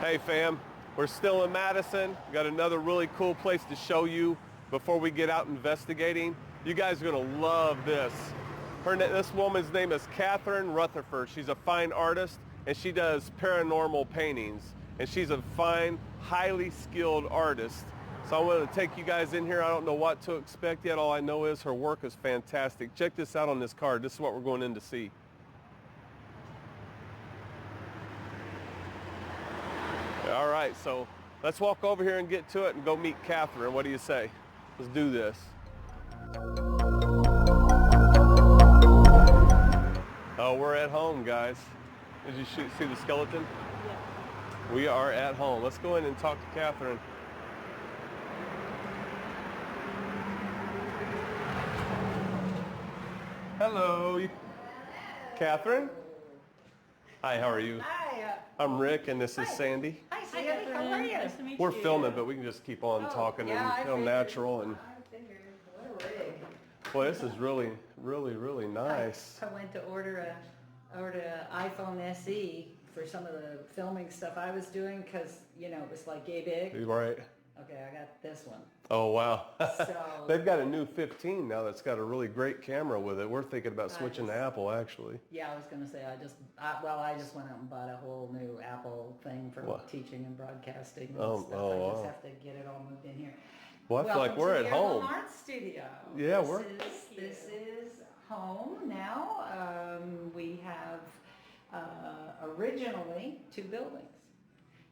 Hey fam, we're still in Madison. Got another really cool place to show you before we get out investigating. You guys are gonna love this. This woman's name is Catherine Rutherford. She's a fine artist and she does paranormal paintings. And she's a fine, highly skilled artist. So I wanted to take you guys in here. I don't know what to expect yet. All I know is her work is fantastic. Check this out on this card. This is what we're going in to see. All right, so let's walk over here and get to it and go meet Catherine. What do you say? Let's do this. Oh, we're at home, guys. Did you see the skeleton? Yeah. We are at home. Let's go in and talk to Catherine. Hello. Catherine? Hi, how are you? Hi. I'm Rick, and this is Sandy. Hi, Sandy. How are you? Nice to meet We're you. filming, but we can just keep on talking and feel natural. And I figured, what a rig. boy, this is really nice. I went to order an iPhone SE for some of the filming stuff I was doing because, you know, it was like yay big. Right. Okay, I got this one. Oh, wow. So, They've got a new 15 now that's got a really great camera with it. We're thinking about switching to Apple, actually. yeah, I was going to say, I just went out and bought a whole new Apple thing for teaching and broadcasting and stuff. I just have to get it all moved in here. Well, I feel like we're at home. Heirloom Art Studio. Yeah, This is home now. We have originally 2 buildings.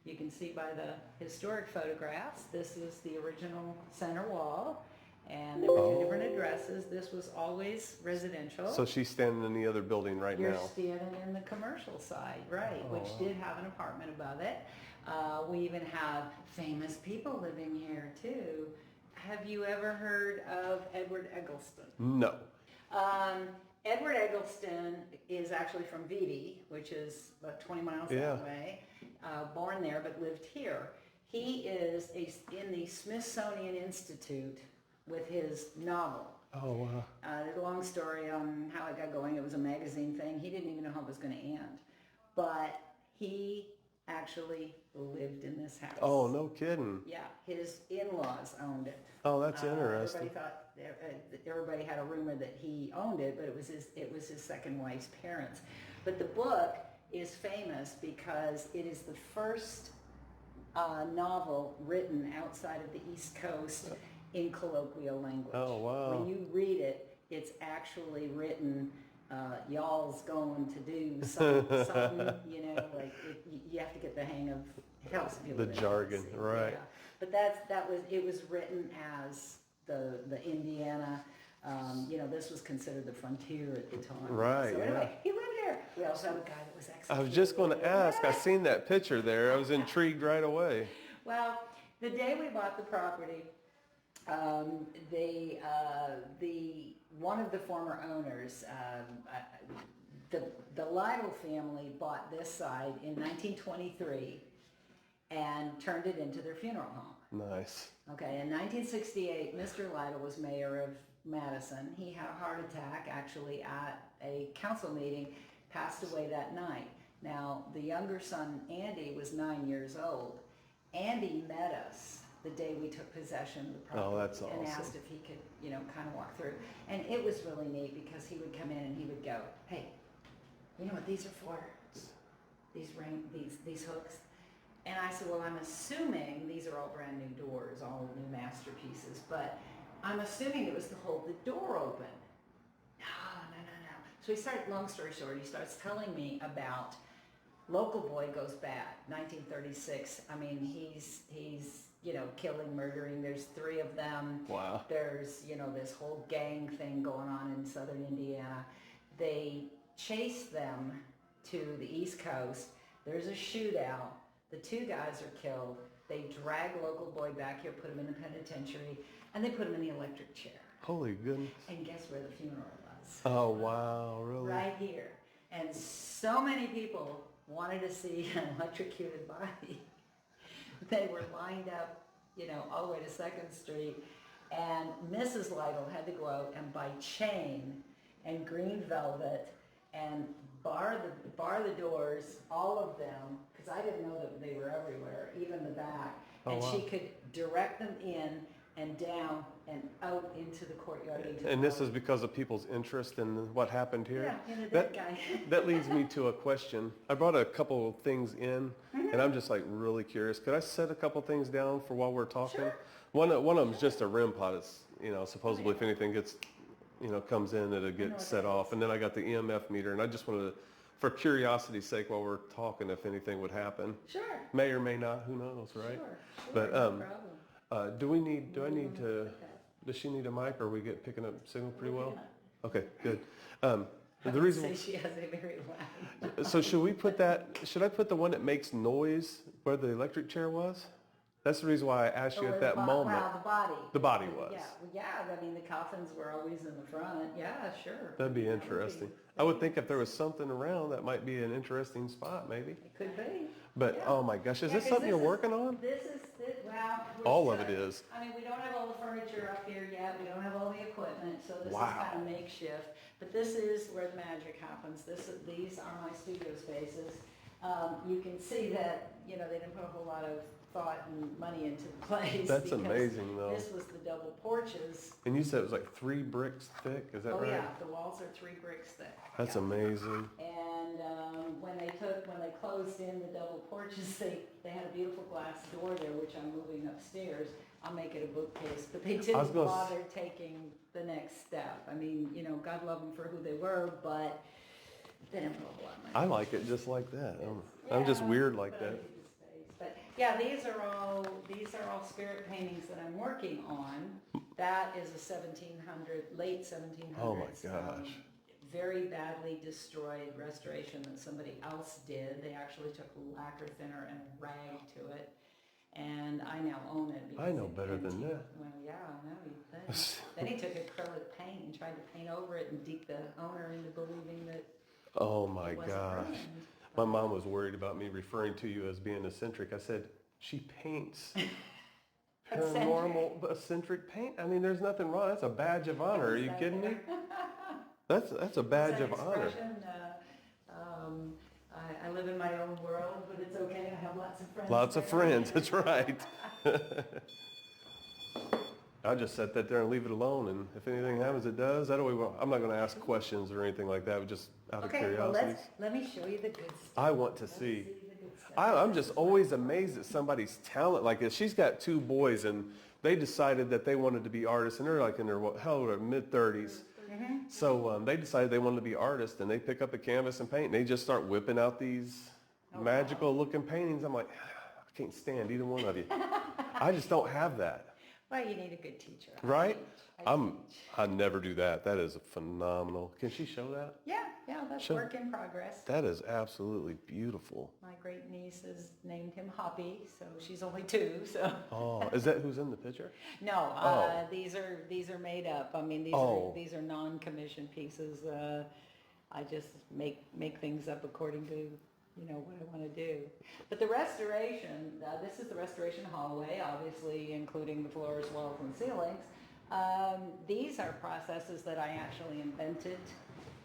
You can see by the historic photographs, this is the original center wall, and there were 2 different addresses. This was always residential. So she's standing in the other building right You're now. standing in the commercial side, right, which did have an apartment above it. We even have famous people living here too. Have you ever heard of Edward Eggleston? No. Edward Eggleston is actually from Vivi, which is about 20 miles that way. Born there but lived here. He is in the Smithsonian Institute with his novel. Oh, wow. There's a long story on how it got going. It was a magazine thing. He didn't even know how it was going to end. But he actually lived in this house. Oh, no kidding. Yeah, his in-laws owned it. Oh, that's interesting. Everybody had a rumor that he owned it, but it was his second wife's parents. But the book is famous because it is the first novel written outside of the East Coast in colloquial language. Oh, wow. When you read it, it's actually written, y'all's going to do something, you know, like you have to get the hang of, it helps people. The jargon, right. Yeah. But it was written as the Indiana, you know, this was considered the frontier at the time. Right, so anyway, he lived here. We also have a guy that was executed. I was just going to ask. I seen that picture there. I was intrigued right away. Well, the day we bought the property, one of the former owners, the Lytle family bought this side in 1923 and turned it into their funeral home. Nice. Okay, in 1968, Mr. Lytle was mayor of Madison. He had a heart attack actually at a council meeting, passed away that night. Now, the younger son, Andy, was 9 years old. Andy met us the day we took possession of the property. Oh, that's awesome. And asked if he could, you know, kind of walk through. And it was really neat because he would come in and he would go, hey, you know what these are for? These hooks. And I said, well, I'm assuming these are all brand new doors, all new masterpieces, but I'm assuming it was to hold the door open. No. So he started, long story short, he starts telling me about Local Boy Goes Bad, 1936. I mean, he's you know, killing, murdering. There's 3 of them. Wow. There's, you know, this whole gang thing going on in southern Indiana. They chase them to the East Coast. There's a shootout. The 2 guys are killed. They drag Local Boy back here, put him in the penitentiary, and they put him in the electric chair. Holy goodness. And guess where the funeral was? Oh, wow, really? Right here. And so many people wanted to see an electrocuted body. They were lined up, you know, all the way to 2nd Street. And Mrs. Lytle had to go out and buy chain and green velvet and bar the doors, all of them, because I didn't know that they were everywhere, even the back. And wow. she could direct them in and down and out into the courtyard. And this is because of people's interest in what happened here? Yeah, in a dead guy. That leads me to a question. I brought a couple of things in, and I'm just like really curious. Could I set a couple things down for while we're talking? Sure. One of them is just a REM pod. It's, supposedly if anything gets, comes in, it'll get set off. And then I got the EMF meter, and I just wanted to, for curiosity's sake, while we're talking, if anything would happen. Sure. May or may not, who knows, right? Sure. But no problem. Does she need a mic, or are we picking up signal pretty well? Okay, good. I The would reason, say she has a very loud. so should I put the one that makes noise where the electric chair was? That's the reason why I asked you at that moment. Wow, the body. The body was. Yeah, I mean, the coffins were always in the front. Yeah, sure. That'd be interesting. I would think if there was something around, that might be an interesting spot, maybe. It could be. But, Yeah. oh my gosh, is Yeah, this 'cause something you're working on? This is, well. All of it is. I mean, we don't have all the furniture up here yet. We don't have all the equipment, so this Wow. is kind of makeshift. But this is where the magic happens. These are my studio spaces. You can see that, they didn't put a whole lot of thought and money into the place. That's because amazing, though. This was the double porches. And you said it was like 3 bricks thick, is that Oh right? yeah, the walls are 3 bricks thick. That's Yeah. amazing. And when they closed in the double porches, they had a beautiful glass door there, which I'm moving upstairs. I'll make it a bookcase, but they didn't bother taking the next step. I mean, God love them for who they were, but they didn't put a whole lot of money. I like it just like that. I'm just weird like that. But yeah, these are all spirit paintings that I'm working on. That is a late 1700s. Oh my gosh. Very badly destroyed restoration that somebody else did. They actually took lacquer thinner and a rag to it, and I now own it. I know better than that. Well, yeah, I know you think. Then he took acrylic paint and tried to paint over it and deep the owner into believing that. Oh my it wasn't gosh. ruined. My mom was worried about me referring to you as being eccentric. I said, she paints paranormal eccentric paint. I mean, there's nothing wrong. That's a badge of honor. Are you kidding me? That's a badge of honor. I live in my own world, but it's okay. I have lots of friends. Lots of friends. That's right. I just set that there and leave it alone, and if anything happens, it does. That way, I'm not going to ask questions or anything like that, but just out of curiosity. Well, let me show you the good stuff. I want to see. I'm just always amazed at somebody's talent like this. She's got 2 boys, and they decided that they wanted to be artists, and they're like in their mid-30s. Mm-hmm. So they decided they wanted to be artists, and they pick up a canvas and paint, and they just start whipping out these magical-looking paintings. I'm like, I can't stand either one of you. I just don't have that. Well, you need a good teacher. Right? I never do that. That is phenomenal. Can she show that? Yeah, that's work in progress. That is absolutely beautiful. My great niece has named him Hoppy, so she's only 2. So. Oh, is that who's in the picture? No, these are made up. I mean, these are non-commissioned pieces. I just make things up according to what I want to do. But the restoration, this is the restoration hallway, obviously including the floors, walls, and ceilings. These are processes that I actually invented,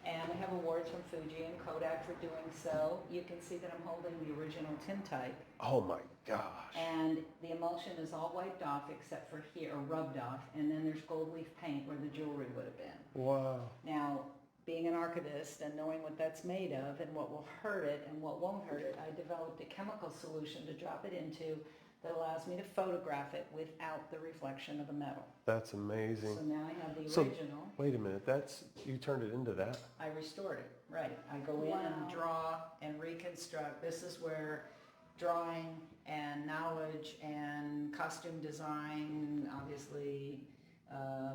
and I have awards from Fuji and Kodak for doing so. You can see that I'm holding the original tintype. Oh my gosh. And the emulsion is all wiped off except for here, or rubbed off, and then there's gold leaf paint where the jewelry would have been. Wow. Now, being an archivist and knowing what that's made of and what will hurt it and what won't hurt it, I developed a chemical solution to drop it into that allows me to photograph it without the reflection of the metal. That's amazing. So now I have the So, original. wait a minute, you turned it into that? I restored it, right. I go in and draw and reconstruct. This is where drawing and knowledge and costume design, obviously.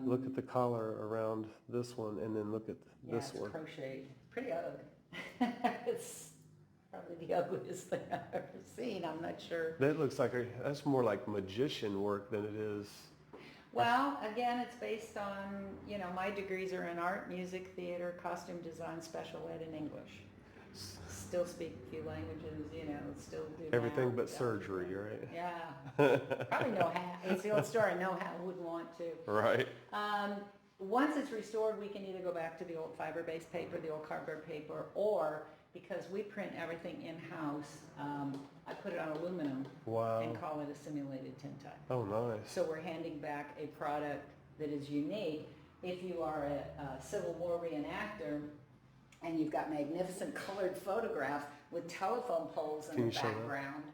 Look at the collar around this one, and then look at this one. Yeah, it's crocheted. Pretty ugly. It's probably the ugliest thing I've ever seen. I'm not sure. That looks like that's more like magician work than it is. Well, again, it's based on, my degrees are in art, music, theater, costume design, special ed, and English. Still speak a few languages, still do Everything math, but surgery, right? Yeah. Probably know how. It's the old story, know how, wouldn't want to. Right. Once it's restored, we can either go back to the old fiber-based paper, the old cardboard paper, or because we print everything in-house. I put it on aluminum Wow. and call it a simulated tintype. Oh, nice. So we're handing back a product that is unique. If you are a Civil War reenactor and you've got magnificent colored photographs with telephone poles in the background.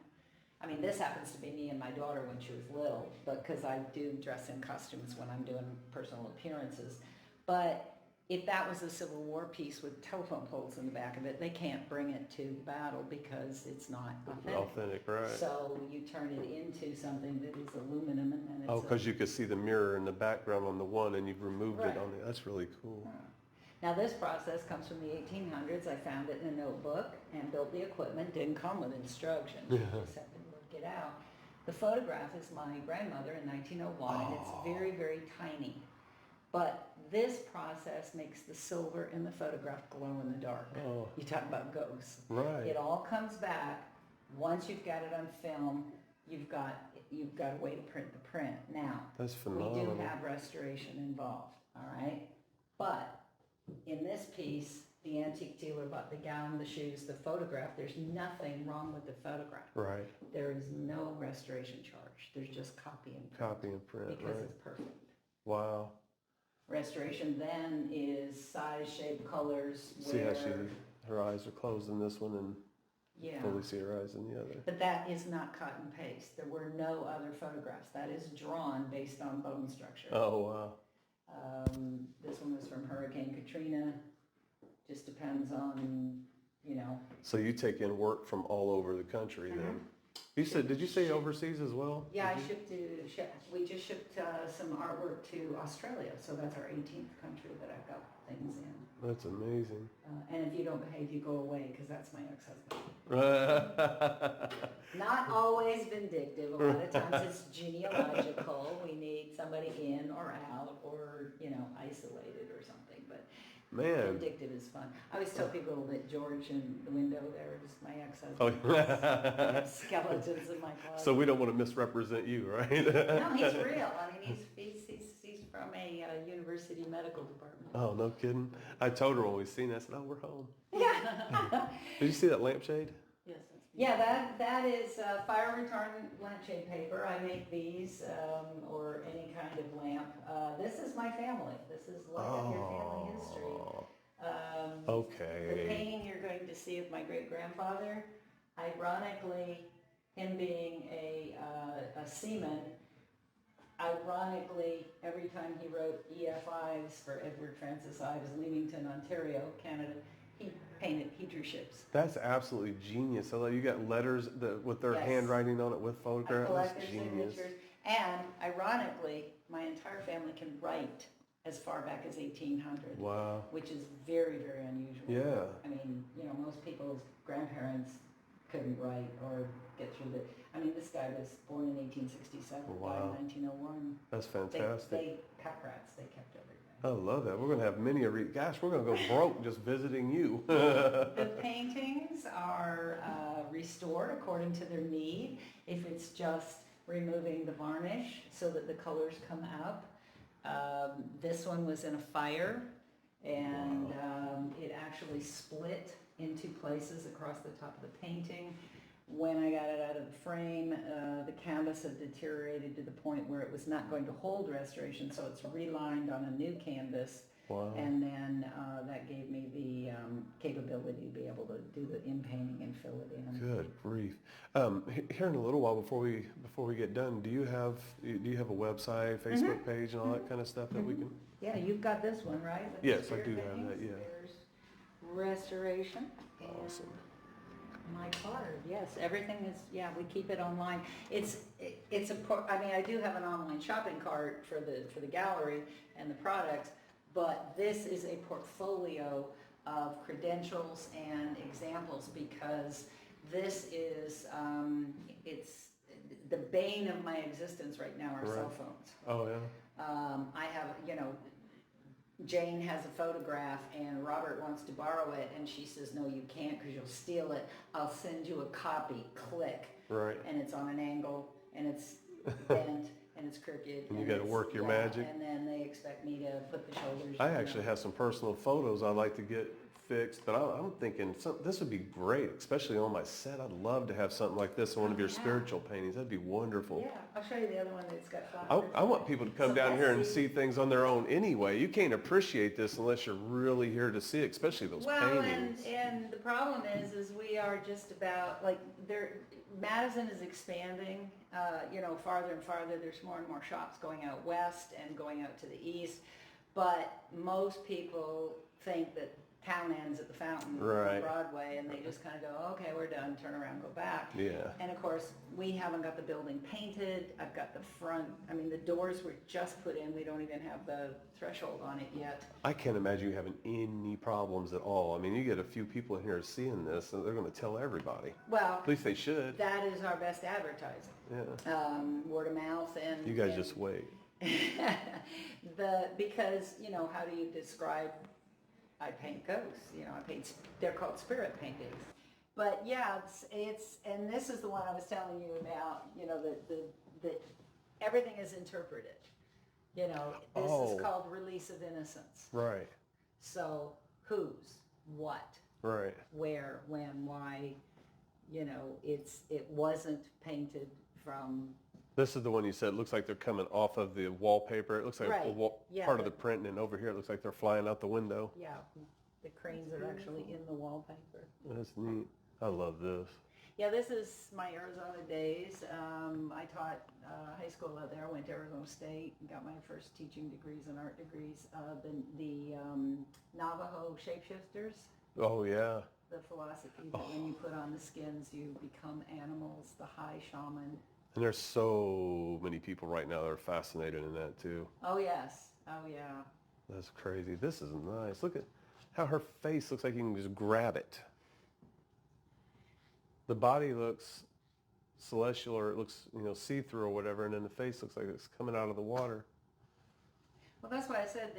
I mean, this happens to be me and my daughter when she was little, but because I do dress in costumes when I'm doing personal appearances. But if that was a Civil War piece with telephone poles in the back of it, they can't bring it to battle because it's not authentic. Authentic, right. So you turn it into something that is aluminum, and then it's because you could see the mirror in the background on the one, and you've removed it on the. That's really cool. Now this process comes from the 1800s. I found it in a notebook and built the equipment. Didn't come with instructions. You just have to work it out. The photograph is my grandmother in 1901, and it's very, very tiny. But this process makes the silver in the photograph glow in the dark. Oh. You talk about ghosts. Right. It all comes back. Once you've got it on film, you've got a way to print the print. Now, That's phenomenal. we do have restoration involved, all right? But in this piece, the antique dealer bought the gown, the shoes, the photograph. There's nothing wrong with the photograph. Right. There is no restoration charge. There's just copy and print. Copy and print, because right. it's perfect. Wow. Restoration then is size, shape, colors. See how her eyes are closed in this one and Yeah. fully see her eyes in the other. But that is not cut and paste. There were no other photographs. That is drawn based on bone structure. Oh, wow. This one was from Hurricane Katrina. Just depends on, So you take in work from all over the country then? Did you say overseas as well? Yeah, we just shipped some artwork to Australia, so that's our 18th country that I've got things in. That's amazing. And if you don't behave, you go away, because that's my ex-husband. Not always vindictive. A lot of times it's genealogical. We need somebody in or out or, isolated or something. But Man. vindictive is fun. I always tell people that George in the window there is my ex-husband. Oh. I have skeletons in my closet. So we don't want to misrepresent you, right? No, he's real. I mean, he's from a university medical department. Oh, no kidding. I told her when we seen it, I said, oh, we're home. Yeah. Did you see that lampshade? Yes. Yeah, that is fire retardant lampshade paper. I make these or any kind of lamp. This is my family. This is like your family history. Okay. The painting you're going to see of my great-grandfather, ironically, him being a seaman, ironically, every time he wrote EFIs for Edward Francis Ives, Leamington, Ontario, Canada, he drew ships. That's absolutely genius. So you got letters with their handwriting on it with photographs. I That's collect their genius. signatures. And ironically, my entire family can write as far back as 1800. Wow. Which is very, very unusual. Yeah. I mean, most people's grandparents couldn't write or get through the... I mean, this guy was born in 1867, died in 1901. That's fantastic. They pack rats, they kept everything. I love that. We're going to have many gosh, we're going to go broke just visiting you. The paintings are restored according to their need. If it's just removing the varnish so that the colors come up. This one was in a fire, and it actually split in two places across the top of the painting. When I got it out of the frame, the canvas had deteriorated to the point where it was not going to hold restoration, so it's relined on a new canvas. Wow. And then that gave me the capability to be able to do the in-painting and fill it in. Good grief. Here in a little while, before we get done, do you have a website, Facebook page, and all that kind of stuff that we can? Yeah, you've got this one, right? With Yes, the I do spear have that, paintings. yeah. There's restoration. Awesome. My card, yes, everything is, we keep it online. I do have an online shopping cart for the gallery and the products, but this is a portfolio of credentials and examples because this is, it's the bane of my existence right now are cell phones. Oh, yeah. I have, Jane has a photograph and Robert wants to borrow it and she says, no, you can't because you'll steal it. I'll send you a copy. Click. Right. And it's on an angle and it's bent and it's crooked. And you got to work your magic. And then they expect me to put the shoulders. I actually have some personal photos I'd like to get fixed, but I'm thinking this would be great, especially on my set. I'd love to have something like this in one of your spiritual paintings. That'd be wonderful. Yeah, I'll show you the other one that's got flowers. I want people to come down here and see things on their own anyway. You can't appreciate this unless you're really here to see it, especially those paintings. And the problem is we are just about, like, Madison is expanding, farther and farther. There's more and more shops going out west and going out to the east. But most people think that town ends at the fountain on Broadway, and they just kind of go, okay, we're done, turn around, go back. Yeah. And of course, we haven't got the building painted. I've got the front, the doors were just put in. We don't even have the threshold on it yet. I can't imagine you having any problems at all. You get a few people in here seeing this, and they're going to tell everybody. Well, at least they should. That is our best advertising. Yeah. Word of mouth and... You guys just wait. Because, how do you describe, I paint ghosts, they're called spirit paintings. But yeah, it's and this is the one I was telling you about, that everything is interpreted. This is called release of innocence. Right. So whose, what, right, where, when, why, it wasn't painted from... This is the one you said looks like they're coming off of the wallpaper. It looks like part of the print, and then over here it looks like they're flying out the window. Yeah, the cranes are actually in the wallpaper. That's neat. I love this. Yeah, this is my Arizona days. I taught high school out there. I went to Arizona State and got my first teaching degrees and art degrees. The Navajo shapeshifters. Oh, yeah. The philosophy that when you put on the skins, you become animals, the high shaman. And there's so many people right now that are fascinated in that too. Oh, yes. Oh, yeah. That's crazy. This is nice. Look at how her face looks like you can just grab it. The body looks celestial, or it looks, see-through or whatever, and then the face looks like it's coming out of the water. Well, that's why I said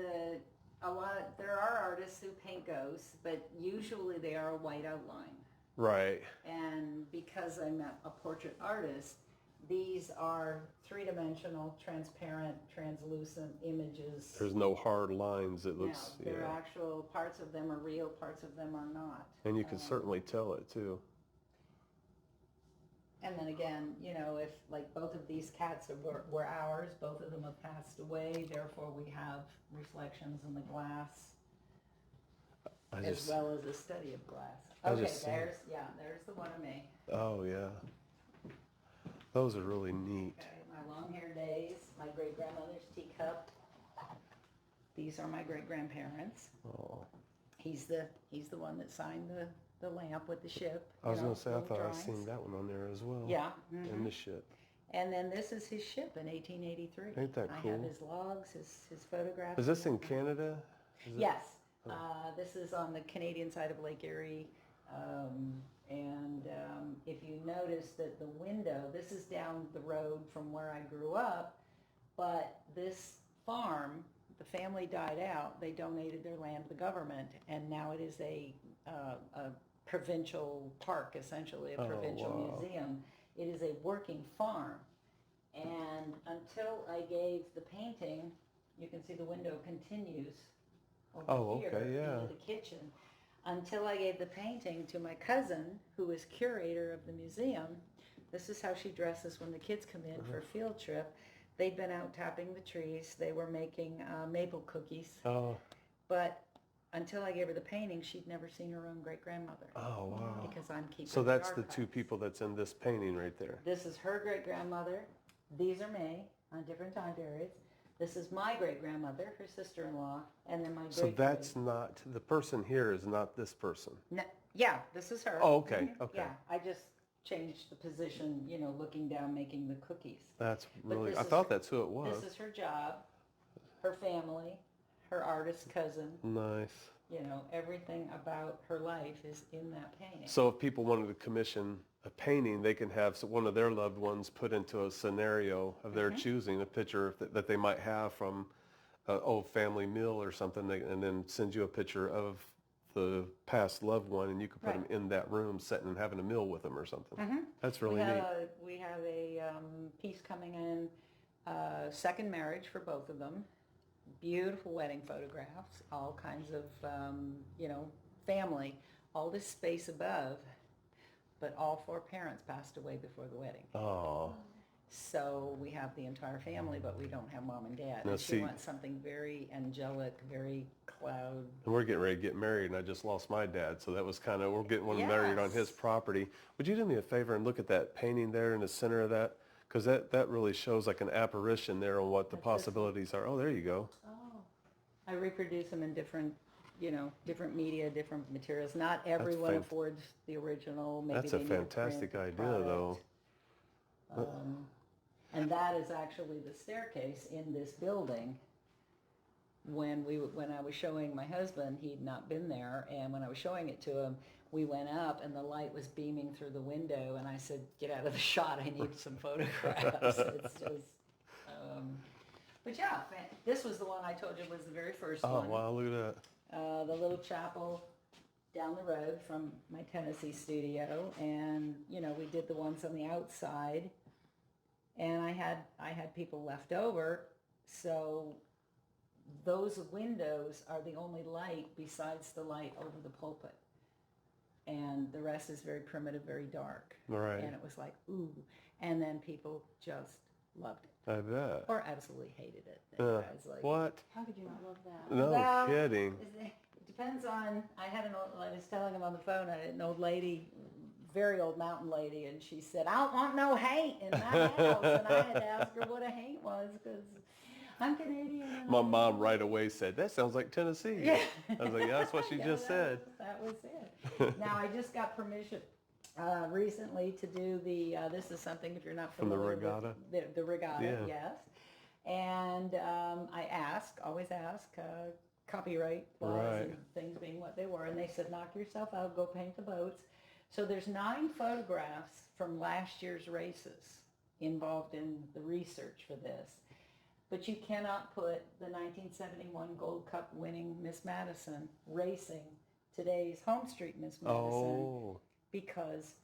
there are artists who paint ghosts, but usually they are a white outline. Right. And because I'm a portrait artist, these are three-dimensional, transparent, translucent images. There's no hard lines. It looks... No, they're actual, parts of them are real, parts of them are not. And you can certainly tell it, too. And then again, if, like, both of these cats were ours, both of them have passed away, therefore we have reflections in the glass, as well as a study of glass. Okay, there's the one of me. Oh, yeah. Those are really neat. Okay, my long-haired days, my great-grandmother's teacup. These are my great-grandparents. Oh. He's the one that signed the lamp with the ship. I was going to say, I thought I'd seen that one on there as well. Yeah. Mm-hmm. And the ship. And then this is his ship in 1883. Ain't that cool? I have his logs, his photographs. Is this in Canada? Yes. This is on the Canadian side of Lake Erie. If you notice that the window, this is down the road from where I grew up, but this farm, the family died out. They donated their land to the government, and now it is a provincial park, essentially, a provincial museum. It is a working farm. And until I gave the painting, you can see the window continues over here into the kitchen. Until I gave the painting to my cousin, who is curator of the museum. This is how she dresses when the kids come in for a field trip. They'd been out tapping the trees. They were making maple cookies. Oh. But until I gave her the painting, she'd never seen her own great-grandmother. Oh, wow. Because I'm keeping So that's the two people that's in this painting right there. This is her great-grandmother. These are me on different time periods. This is my great-grandmother, her sister-in-law, and then my great. So that's not, the person here is not this person? No, yeah, this is her. Oh, okay, okay. Yeah, I just changed the position, looking down, making the cookies. That's really, I thought that's who it was. This is her job, her family, her artist cousin. Nice. Everything about her life is in that painting. So if people wanted to commission a painting, they can have one of their loved ones put into a scenario of their choosing, a picture that they might have from an old family meal or something, and then send you a picture of the past loved one, and you could put them in that room sitting and having a meal with them or something. That's really neat. We have a piece coming in, second marriage for both of them. beautiful wedding photographs, all kinds of, family, all this space above, but all four parents passed away before the wedding. Oh. So we have the entire family, but we don't have mom and dad. Now, And she see- wants something very angelic, very cloud. And we're getting ready to get married, and I just lost my dad, so that was kind of, we're getting one married on his Yes. property. Would you do me a favor and look at that painting there in the center of that? Because that really shows like an apparition there on what the That's this one. possibilities are. Oh, there you go. Oh. I reproduce them in different, different media, different materials. Not everyone affords the original. Maybe That's a they need fantastic print idea, though. product. And that is actually the staircase in this building. When I was showing my husband, he'd not been there, and when I was showing it to him, we went up and the light was beaming through the window, and I said, "Get out of the shot, I need some photographs." It's just, but yeah, this was the one I told you was the very first Oh, one. wow, look at that. The little chapel down the road from my Tennessee studio, and we did the ones on the outside, and I had people left over, so those windows are the only light besides the light over the pulpit, and the rest is very primitive, very dark. Right. And it was like, ooh, and then people just loved it I bet. or absolutely hated it. They were like, What? How could you not love that? No Well, kidding. It depends on, I was telling him on the phone, I had an old lady, very old mountain lady, and she said, "I don't want no hate in my house." And I had to ask her what a hate was, because I'm Canadian. And My mom right away said, "That sounds like Tennessee." Yeah. I was like, "Yeah, that's what she Yeah, just said." That was it. Now, I just got permission recently to do this is something, if you're not From the familiar regatta? with the regatta, Yeah. yes. And I always ask, copyright laws Right. and things being what they were, and they said, "Knock yourself out, go paint the boats." So there's 9 photographs from last year's races involved in the research for this. But you cannot put the 1971 Gold Cup winning Miss Madison racing today's Home Street Miss Madison, Oh. because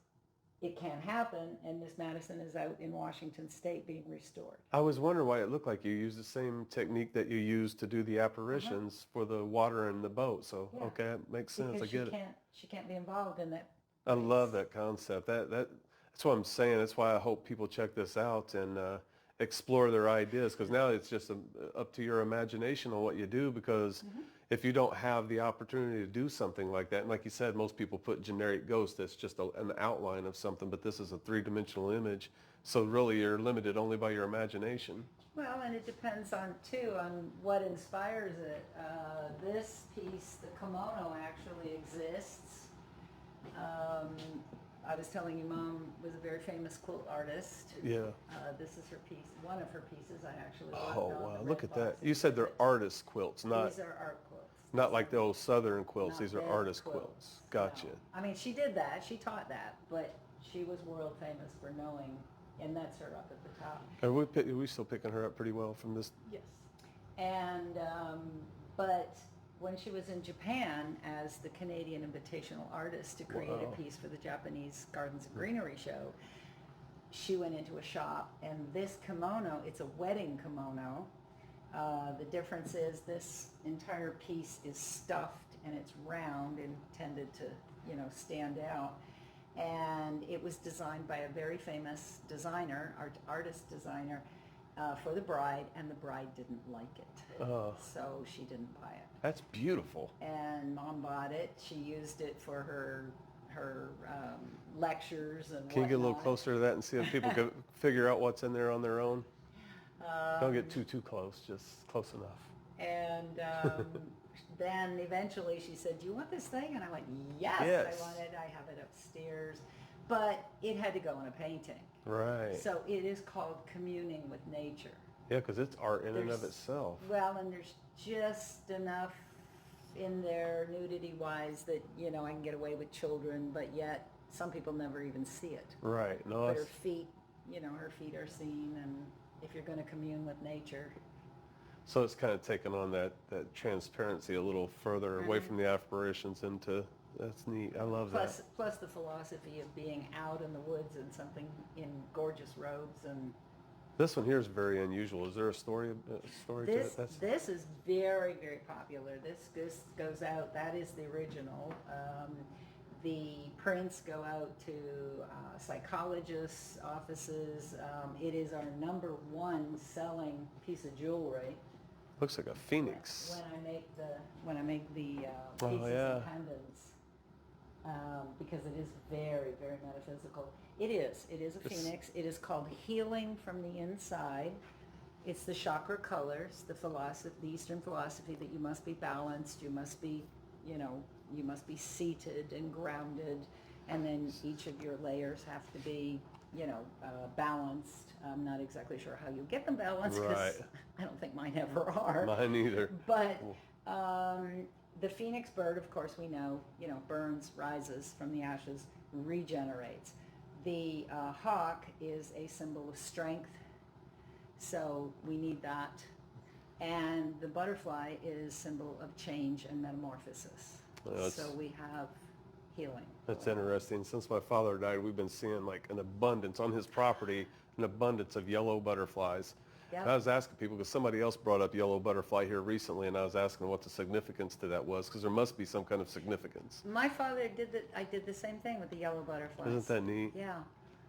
it can't happen, and Miss Madison is out in Washington State being restored. I was wondering why it looked like you used the same technique that you used to do the apparitions for the water in the boat. So, Yeah. okay, that makes sense. Because I get it. she can't be involved in that. I love that concept. That's what I'm saying. That's why I hope people check this out and explore their ideas, because now it's just up to your imagination on what you do, because if you don't have the opportunity to do something like that, and like you said, most people put generic ghost, that's just an outline of something, but this is a 3-dimensional image, so really you're limited only by your imagination. Well, and it depends on what inspires it. This piece, the kimono, actually exists. I was telling you, Mom was a very famous quilt artist. Yeah. This is her piece, one of her pieces I actually worked Oh, on. wow, the look red at that. box You said they're exhibit. artist quilts, not These are art quilts. not like the old Southern quilts. Not These are bed artist quilts. Gotcha. No. I mean, she did that. She taught that, but she was world famous for knowing, and that's her up at the top. Are we still picking her up pretty well from this? Yes. And, but when she was in Japan as the Canadian Invitational Artist to create Wow. a piece for the Japanese Gardens and Greenery show, she went into a shop, and this kimono, it's a wedding kimono. The difference is this entire piece is stuffed and it's round, intended to, stand out. And it was designed by a very famous designer, artist designer, for the bride, and the bride didn't like it. So she didn't buy it. That's beautiful. And Mom bought it. She used it for her lectures and Can you get a little whatnot. closer to that and see if people can figure out what's in there on their own? Don't get too close, just close enough. And then eventually she said, "Do you want this thing?" And I went, yes. Yes. I want it. I have it upstairs. But it had to go in a painting. Right. So it is called Communing with Nature. Yeah, because it's art in and of There's- itself. Well, and there's just enough in there nudity-wise that, I can get away with children, but yet some people never even see it. Right. No, But her it's, feet, her feet are seen, and if you're going to commune with nature. so it's kind of taken on that transparency a little further away from the apparitions into, that's neat. I love that. Plus the philosophy of being out in the woods and something in gorgeous robes and This one here is very unusual. Is there a story to This it? this is very, very popular. This goes out. That is the original. The prints go out to psychologists' offices. It is our #1 selling piece of jewelry. Looks like a phoenix. When I make the Oh, pieces yeah. and pendants, because it is very, very metaphysical. It is a phoenix. It is called healing from the inside. It's the chakra colors, the philosophy, the Eastern philosophy that you must be balanced, you must be, you must be seated and grounded, and then each of your layers have to be, balanced. I'm not exactly sure how you get them balanced, because Right. I don't think mine ever are. Mine either. But the phoenix bird, of course, we know, burns, rises from the ashes, regenerates. The hawk is a symbol of strength, so we need that. And the butterfly is symbol of change and metamorphosis. Well, so we have healing. That's interesting. Since my father died, we've been seeing like an abundance on his property, an abundance of yellow butterflies. Yep. And I was asking people, because somebody else brought up yellow butterfly here recently, and I was asking what the significance to that was, because there must be some kind of significance. My father did I did the same thing with the yellow butterflies. Isn't that neat? Yeah.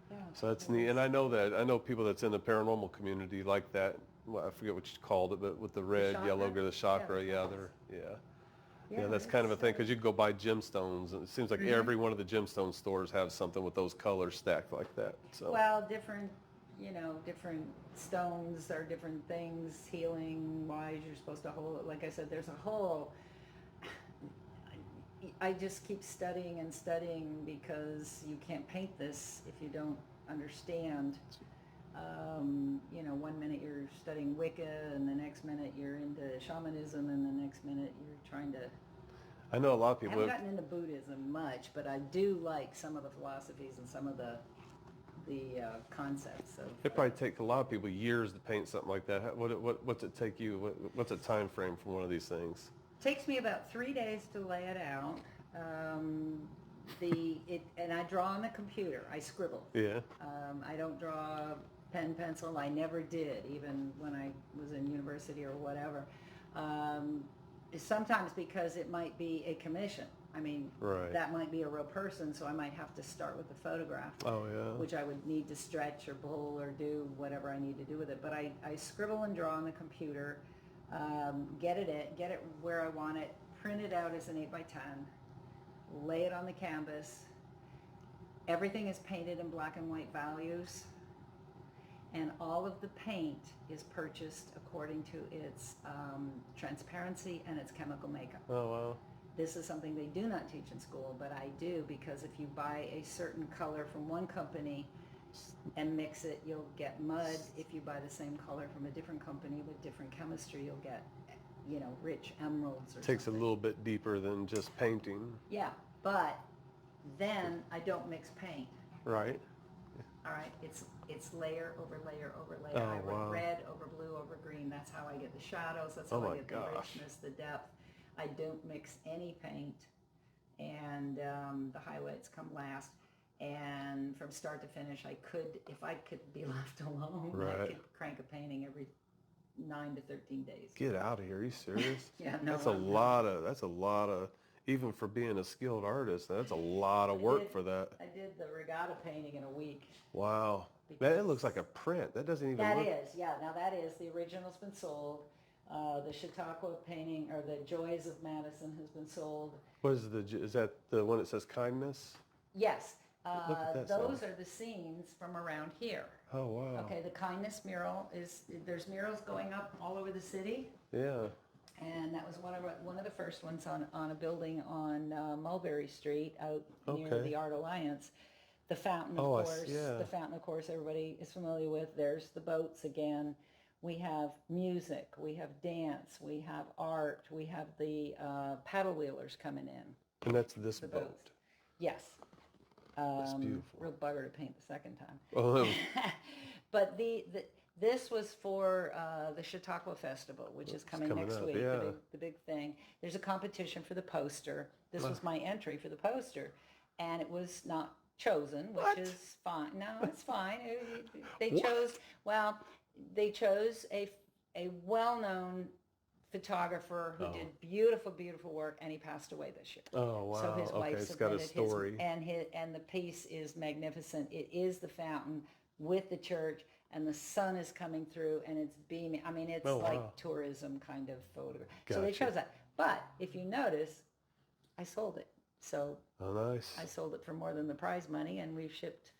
Yeah. So that's neat. And I know people that's in the paranormal community like that. Well, I forget what you called it, but with the red, chakra? yellow, the chakra, Yeah, yeah, that's kind of a thing, because you can go buy gemstones, and it seems like every one of the gemstone stores have something with those colors stacked like that. So. Well, different stones are different things, healing wise, you're supposed to hold it. Like I said, there's a whole, I just keep studying and studying, because you can't paint this if you don't understand. 1 minute you're studying Wicca, and the next minute you're into shamanism, and the next minute you're trying to... I know a lot of I people. haven't gotten into Buddhism much, but I do like some of the philosophies and some of the concepts of... It probably take a lot of people years to paint something like that. What's it take you? What's a time frame for one of these things? Takes me about 3 days to lay it out. And I draw on the computer. I scribble. Yeah. I don't draw pen, pencil. I never did, even when I was in university or whatever. Sometimes because it might be a commission. I mean, Right. that might be a real person, so I might have to start with the photograph. Oh, yeah. Which I would need to stretch or pull or do whatever I need to do with it. But I scribble and draw on the computer, get it where I want it, print it out as an 8x10, lay it on the canvas. Everything is painted in black and white values, and all of the paint is purchased according to its transparency and its chemical makeup. Oh, wow. This is something they do not teach in school, but I do, because if you buy a certain color from one company and mix it, you'll get mud. If you buy the same color from a different company with different chemistry, you'll get, rich emeralds or Takes something. a little bit deeper than just painting. Yeah, but then I don't mix paint. Right. All right, it's layer over layer over layer. Oh, I work wow. red over blue over green. That's how I get the shadows. That's how Oh, I my get the gosh. richness, the depth. I don't mix any paint, and the highlights come last. And from start to finish, if I could be left alone, I Right. could crank a painting every 9 to 13 days. Get out of here. Are you serious? Yeah, no. That's a lot of, even for being a skilled artist, that's a lot of work for that. I did the regatta painting in a week. Wow. Man, it looks like a print. That doesn't even That look... is, yeah. Now that is, the original's been sold. The Chautauqua painting, or the Joys of Madison, has been sold. What is that the one that says kindness? Yes. Look at that Those sign. are the scenes from around here. Oh, wow. Okay, the kindness mural there's murals going up all over the city. Yeah. And that was one of the first ones on a building on Mulberry Street out near Okay. the Art Alliance. The fountain, of Oh, I course. see, yeah. The fountain, of course, everybody is familiar with. There's the boats again. We have music. We have dance. We have art. We have the paddle wheelers coming in. And that's this The boat. boats. Yes. That's beautiful. Real bugger to paint the second time. Oh, But this was for the Chautauqua Festival, which is coming coming next up, week, yeah. the big thing. There's a competition for the poster. This was my entry for the poster, and it was not chosen, which What? is fine. No, it's fine. They What? chose, well, They chose a well-known photographer who did beautiful, beautiful work, and he passed away this year. Oh, wow. So his wife It's got a submitted story. and the piece is magnificent. It is the fountain with the church, and the sun is coming through, and it's beaming. I mean, it's like tourism kind of photograph. Gotcha. So they chose that. But if you notice, I sold it. So nice. I sold it for more than the prize money, and we've shipped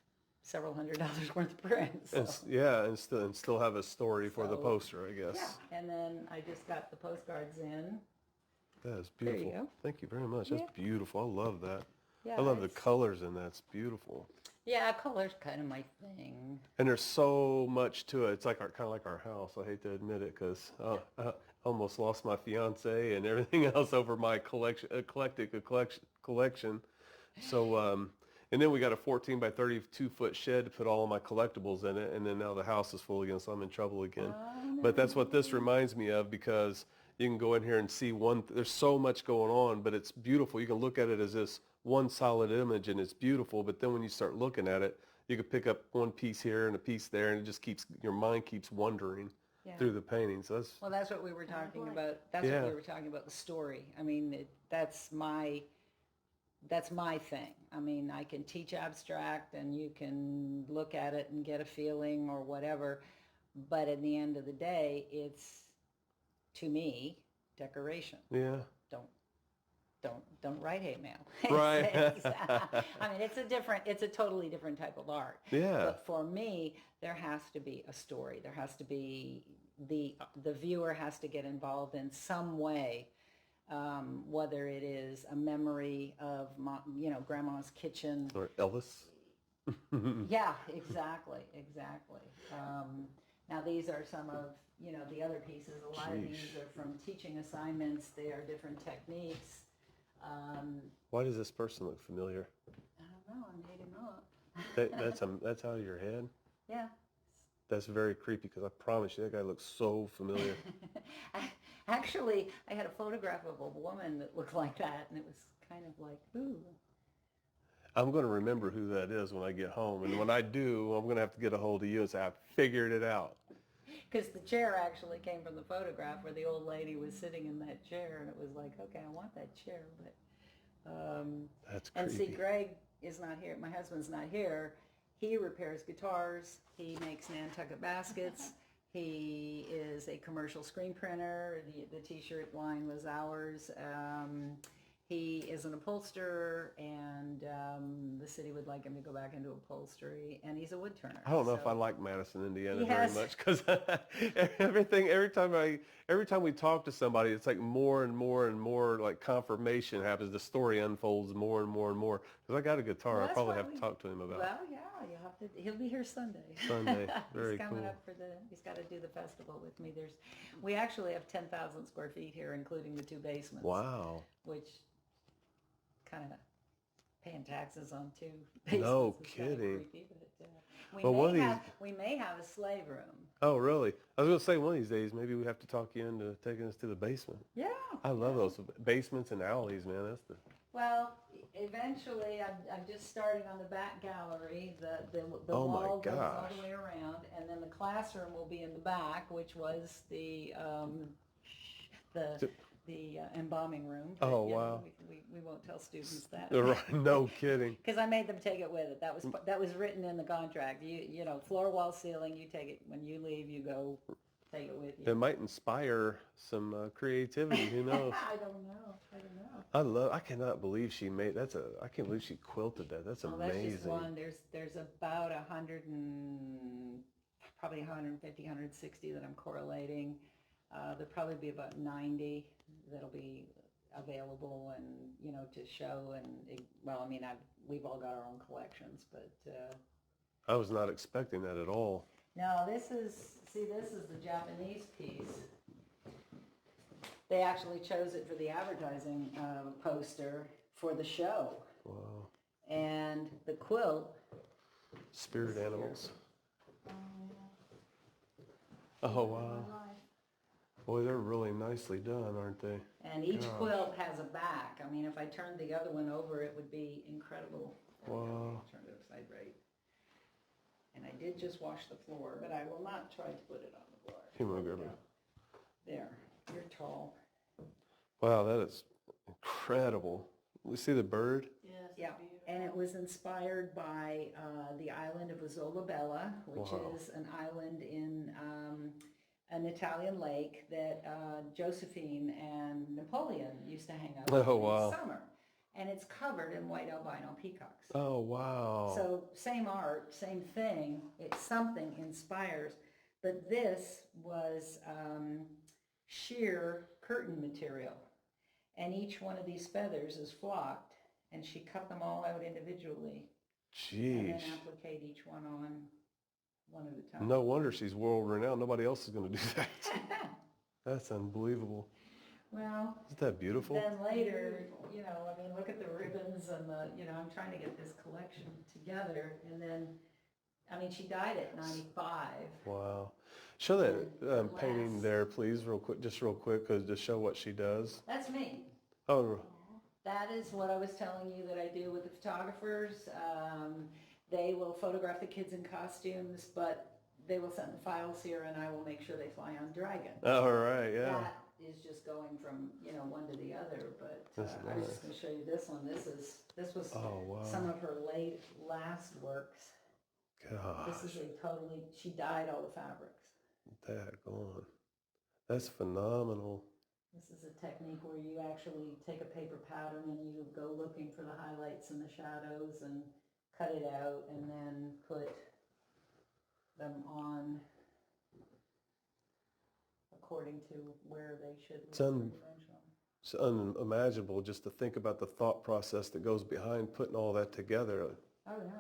several $100s worth of prints. So. And still have a story for the poster, I guess. Yeah, and then I just got the postcards in. That is beautiful. There you go. Thank you very much. That's beautiful. I love that. Yeah, I love the colors in that. It's beautiful. Yeah, color's kind of my thing. And there's so much to it. It's like kind of like our house. I hate to admit it because I almost lost my fiance and everything else over my eclectic collection. So, and then we got a 14 by 32 foot shed to put all of my collectibles in it. And then now the house is full again, so I'm in trouble again. No. But that's what this reminds me of, because you can go in here and see there's so much going on, but it's beautiful. You can look at it as this one solid image, and it's beautiful. But then when you start looking at it, you can pick up one piece here and a piece there, and it just your mind keeps wandering through the painting. So that's what we were talking about. That's what we were talking about, the story. I mean, that's my thing. I mean, I can teach abstract, and you can look at it and get a feeling or whatever, but at the end of the day, it's, to me, decoration. Yeah. Don't write hate mail. Right. I mean, it's a totally different type of art. Yeah. But for me, there has to be a story. There has to be, the viewer has to get involved in some way, whether it is a memory of grandma's kitchen. Or Elvis. Yeah, exactly. Now these are some of, the other pieces. A lot of these are from teaching assignments. They are different techniques. Why does this person look familiar? I don't know. I made him up. That's out of your head? Yeah. That's very creepy, because I promise you that guy looks so familiar. Actually, I had a photograph of a woman that looked like that, and it was kind of like, ooh. I'm going to remember who that is when I get home. And when I do, I'm going to have to get a hold of you and say, I figured it out. Because the chair actually came from the photograph where the old lady was sitting in that chair, and it was like, okay, I want that chair. But that's creepy. And see, Greg is not here. My husband's not here. He repairs guitars. He makes Nantucket baskets. He is a commercial screen printer. The T-shirt line was ours. He is an upholsterer, and the city would like him to go back into upholstery, and he's a wood turner. I don't know if I like Madison, Indiana very much, because every time we talk to somebody, it's like more and more and more like confirmation happens. The story unfolds more and more and more. Because I got a guitar, Well, I probably have to talk to him about. Well, yeah, you'll have to. He'll be here Sunday. Sunday, very he's coming cool. up he's got to do the festival with me. We actually have 10,000 square feet here, including the two basements. Wow. Which kind of paying taxes on two basements. No is kidding. Creepy, but, we may have a slave room. Oh, really? I was going to say one of these days, maybe we have to talk you into taking us to the basement. Yeah. I love those basements and alleys, man. Well, eventually, I'm just starting on the back gallery. The Oh wall my goes all gosh. the way around, and then the classroom will be in the back, which was the embalming room. But, Oh, wow. We won't tell students that. Right, no kidding. Because I made them take it with it. That was written in the contract. You know, floor, wall, ceiling. You take it when you leave. You go take it with you. It might inspire some creativity. Who knows? I don't know. I cannot believe she made. I can't believe she quilted that. That's amazing. That's just one. There's about probably 150, 160 that I'm correlating. There'll probably be about 90 that'll be available and, to show. And we've all got our own collections, but I was not expecting that at all. no, this is the Japanese piece. They actually chose it for the advertising poster for the show. Wow. And the quilt. Spirit animals. Oh, wow. Boy, they're really nicely done, aren't they? And each quilt has a back. I mean, if I turned the other one over, it would be incredible. Wow. Turn it upside right. And I did just wash the floor, but I will not try to put it on the floor. Hemoglobin. There, you're tall. Wow, that is incredible. We see the bird. Yes, yeah, and it was inspired by the island of Isola Bella, which is an island in an Italian lake that Josephine and Napoleon used to hang out in summer. And it's covered in white albino peacocks. Oh, wow. So same art, same thing. It's something inspires. But this was sheer curtain material. And each one of these feathers is flocked. And she cut them all out individually. Jeez. And then applique each one on one at a time. No wonder she's world renowned. Nobody else is going to do that. That's unbelievable. Well, isn't that beautiful? Then later, you know, I mean, look at the ribbons and the, you know, I'm trying to get this collection together. And then, I mean, she died at 95. Wow. Show that painting there, please, real quick, just real quick, because to show what she does. That's me. Oh. That is what I was telling you that I do with the photographers. They will photograph the kids in costumes, but they will send the files here and I will make sure they fly on Dragon. All right, yeah. That is just going from, you know, one to the other, but I was just going to show you this one. This was some of her last works. Gosh. This is she dyed all the fabrics. Daggone. That's phenomenal. This is a technique where you actually take a paper pattern and you go looking for the highlights and the shadows and cut it out and then put them on according to where they should look It's unimaginable just to think about the thought process that goes behind putting all that together. Oh, yeah.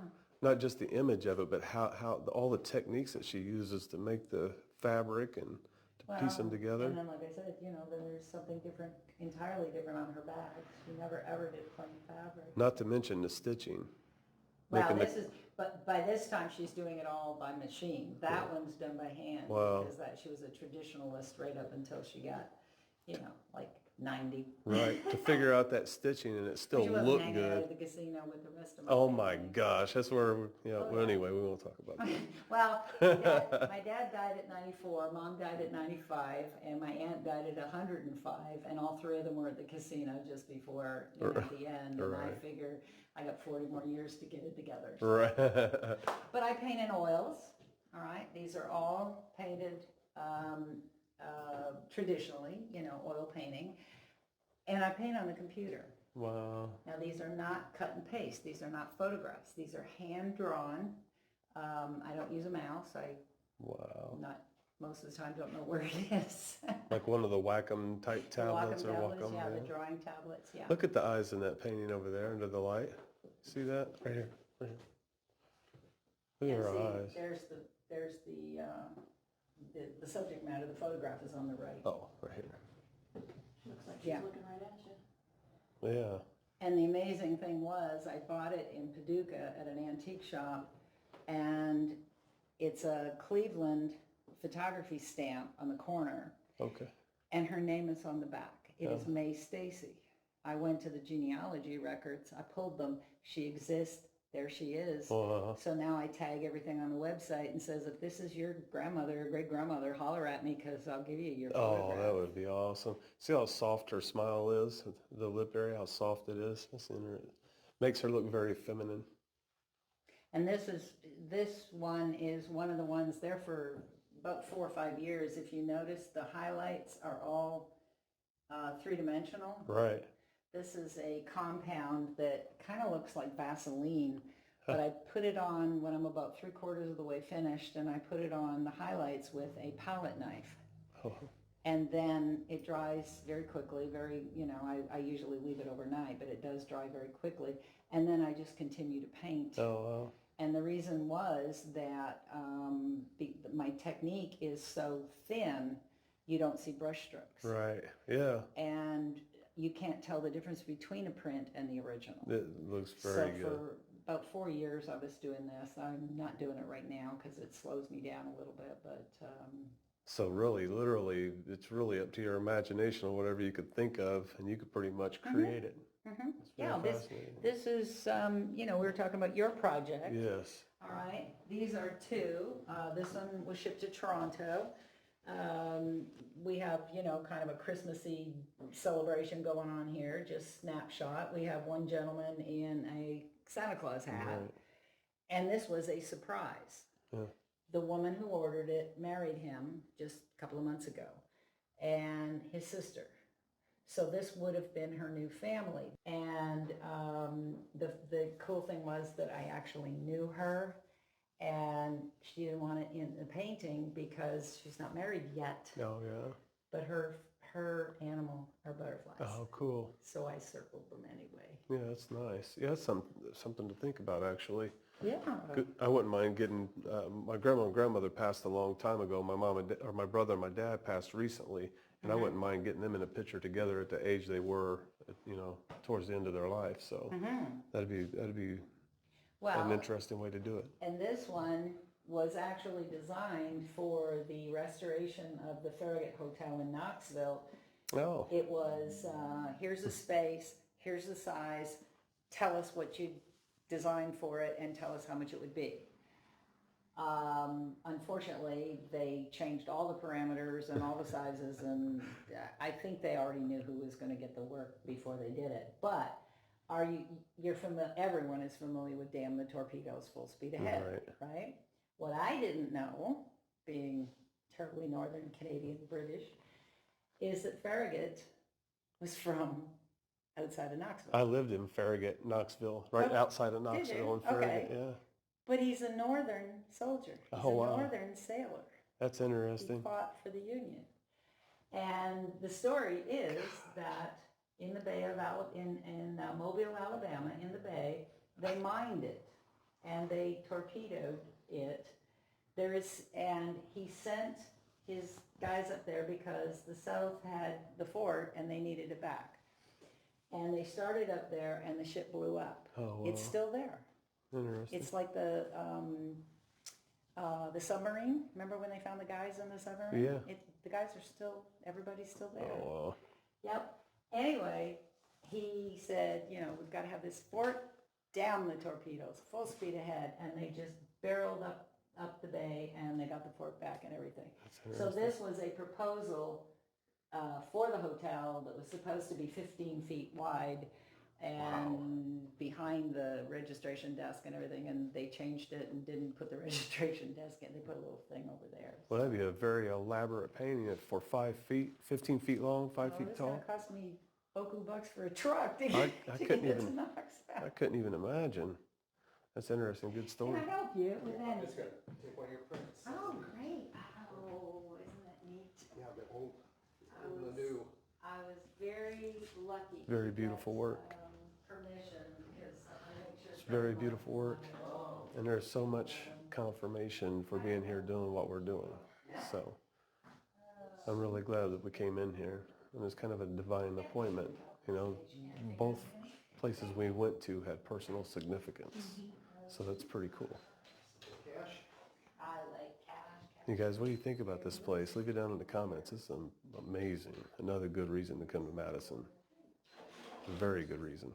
Not just the image of it, but how all the techniques that she uses to make the fabric and to piece them together. And then, like I said, you know, then there's something different, entirely different on her bags. She never ever did plain fabric. Not to mention the stitching. Well, but by this time she's doing it all by machine. That one's done by hand. Wow. Because she was a traditionalist right up until she got, you know, like 90. Right, to figure out that stitching and it still looked hanging good. Out at the casino with the rest of my Oh family. my gosh, that's where, well, anyway, we won't talk about that. Well, my dad died at 94, Mom died at 95, and my aunt died at 105, and all three of them were at the casino just before, you know, the end, and I figure I got 40 more years to get it together. So. Right. But I paint in oils, all right? These are all painted traditionally, you know, oil painting. And I paint on the computer. Wow. Now, these are not cut and paste. These are not photographs. These are hand-drawn. I don't use a mouse. Most of the time don't know where it is. Like one of the Wacom type tablets or Wacom. Yeah, the drawing tablets, yeah. Look at the eyes in that painting over there under the light. See that? Right here. Right here. Look at her eyes. There's the subject matter. The photograph is on the right. Oh, right here. Looks like she's looking right at you. Yeah. And the amazing thing was I bought it in Paducah at an antique shop, and it's a Cleveland photography stamp on the corner. Okay. And her name is on the back. It is May Stacy. I went to the genealogy records. I pulled them. She exists. There she is. So now I tag everything on the website and says, if this is your grandmother or great-grandmother, holler at me because I'll give you your photograph. Oh, that would be awesome. See how soft her smile is? The lip area, how soft it is? Makes her look very feminine. And this one is one of the ones there for about 4 or 5 years. If you notice, the highlights are all three-dimensional. Right. This is a compound that kind of looks like Vaseline, but I put it on when I'm about 3/4 of the way finished, and I put it on the highlights with a palette knife. Oh. And then it dries very quickly, I usually leave it overnight, but it does dry very quickly. And then I just continue to paint. Oh, wow. And the reason was that my technique is so thin, you don't see brush strokes. Right, yeah. And you can't tell the difference between a print and the original. It looks very good. So for about 4 years I was doing this. I'm not doing it right now because it slows me down a little bit, but... So really, literally, it's really up to your imagination or whatever you could think of, and you could pretty much create it. Mm-hmm. Yeah, this is, we were talking about your project. Yes. All right, these are two. This one was shipped to Toronto. We have, you know, kind of a Christmassy celebration going on here, just snapshot. We have one gentleman in a Santa Claus hat, Right. and this was a surprise. Yeah. The woman who ordered it married him just a couple of months ago, and his sister. So this would have been her new family. And the cool thing was that I actually knew her, and she didn't want it in the painting because she's not married yet. Oh, yeah. But her animal are butterflies. Oh, cool. So I circled them anyway. Yeah, that's nice. Yeah, that's something to think about, actually. Yeah. I wouldn't mind getting, my grandma and grandmother passed a long time ago. My mom and or my brother and my dad passed recently, and I wouldn't mind getting them in a picture together at the age they were, you know, towards the end of their life. So that'd be an interesting way to do it. And this one was actually designed for the restoration of the Farragut Hotel in Knoxville. Oh. It was, here's the space, here's the size, tell us what you designed for it and tell us how much it would be. Unfortunately, they changed all the parameters and all the sizes, and I think they already knew who was going to get the work before they did it. But you're familiar, everyone is familiar with Damn the Torpedoes, Full Speed Ahead, right? What I didn't know, being terribly Northern Canadian British, is that Farragut was from outside of Knoxville. I lived in Farragut, Knoxville, right outside of Knoxville in Farragut, yeah. But he's a Northern soldier. He's a Northern sailor. That's interesting. He fought for the Union. And the story is that in the Bay of in Mobile, Alabama, in the Bay, they mined it and they torpedoed it. And he sent his guys up there because the South had the fort and they needed it back. And they started up there and the ship blew up. Oh, wow. It's still there. Interesting. It's like the submarine. Remember when they found the guys in the submarine? Yeah. The guys are still, everybody's still there. Oh, wow. Yep. Anyway, he said, you know, we've got to have this fort, damn the torpedoes, full speed ahead. And they just barreled up the bay and they got the fort back and everything. So this was a proposal for the hotel that was supposed to be 15 feet wide and behind the registration desk and everything, and they changed it and didn't put the registration desk in. They put a little thing over there. Well, that'd be a very elaborate painting for 5 feet, 15 feet long, 5 feet tall. It's going to cost me $beaucoup for a truck to I get couldn't to even. Knoxville. I couldn't even imagine. That's interesting. Good story. Can I help you with I'm anything? just going to take one of your prints. Oh, great. Oh, isn't that neat? Yeah, the old and the new. I was very lucky. Very to beautiful get, work. Permission because I make sure It's very beautiful work. And there's so much confirmation for being here doing what we're doing. So I'm really glad that we came in here. And it's kind of a divine appointment. You know, both places we went to had personal significance. So that's pretty cool. I like cash. You guys, what do you think about this place? Leave it down in the comments. It's amazing. Another good reason to come to Madison. A very good reason.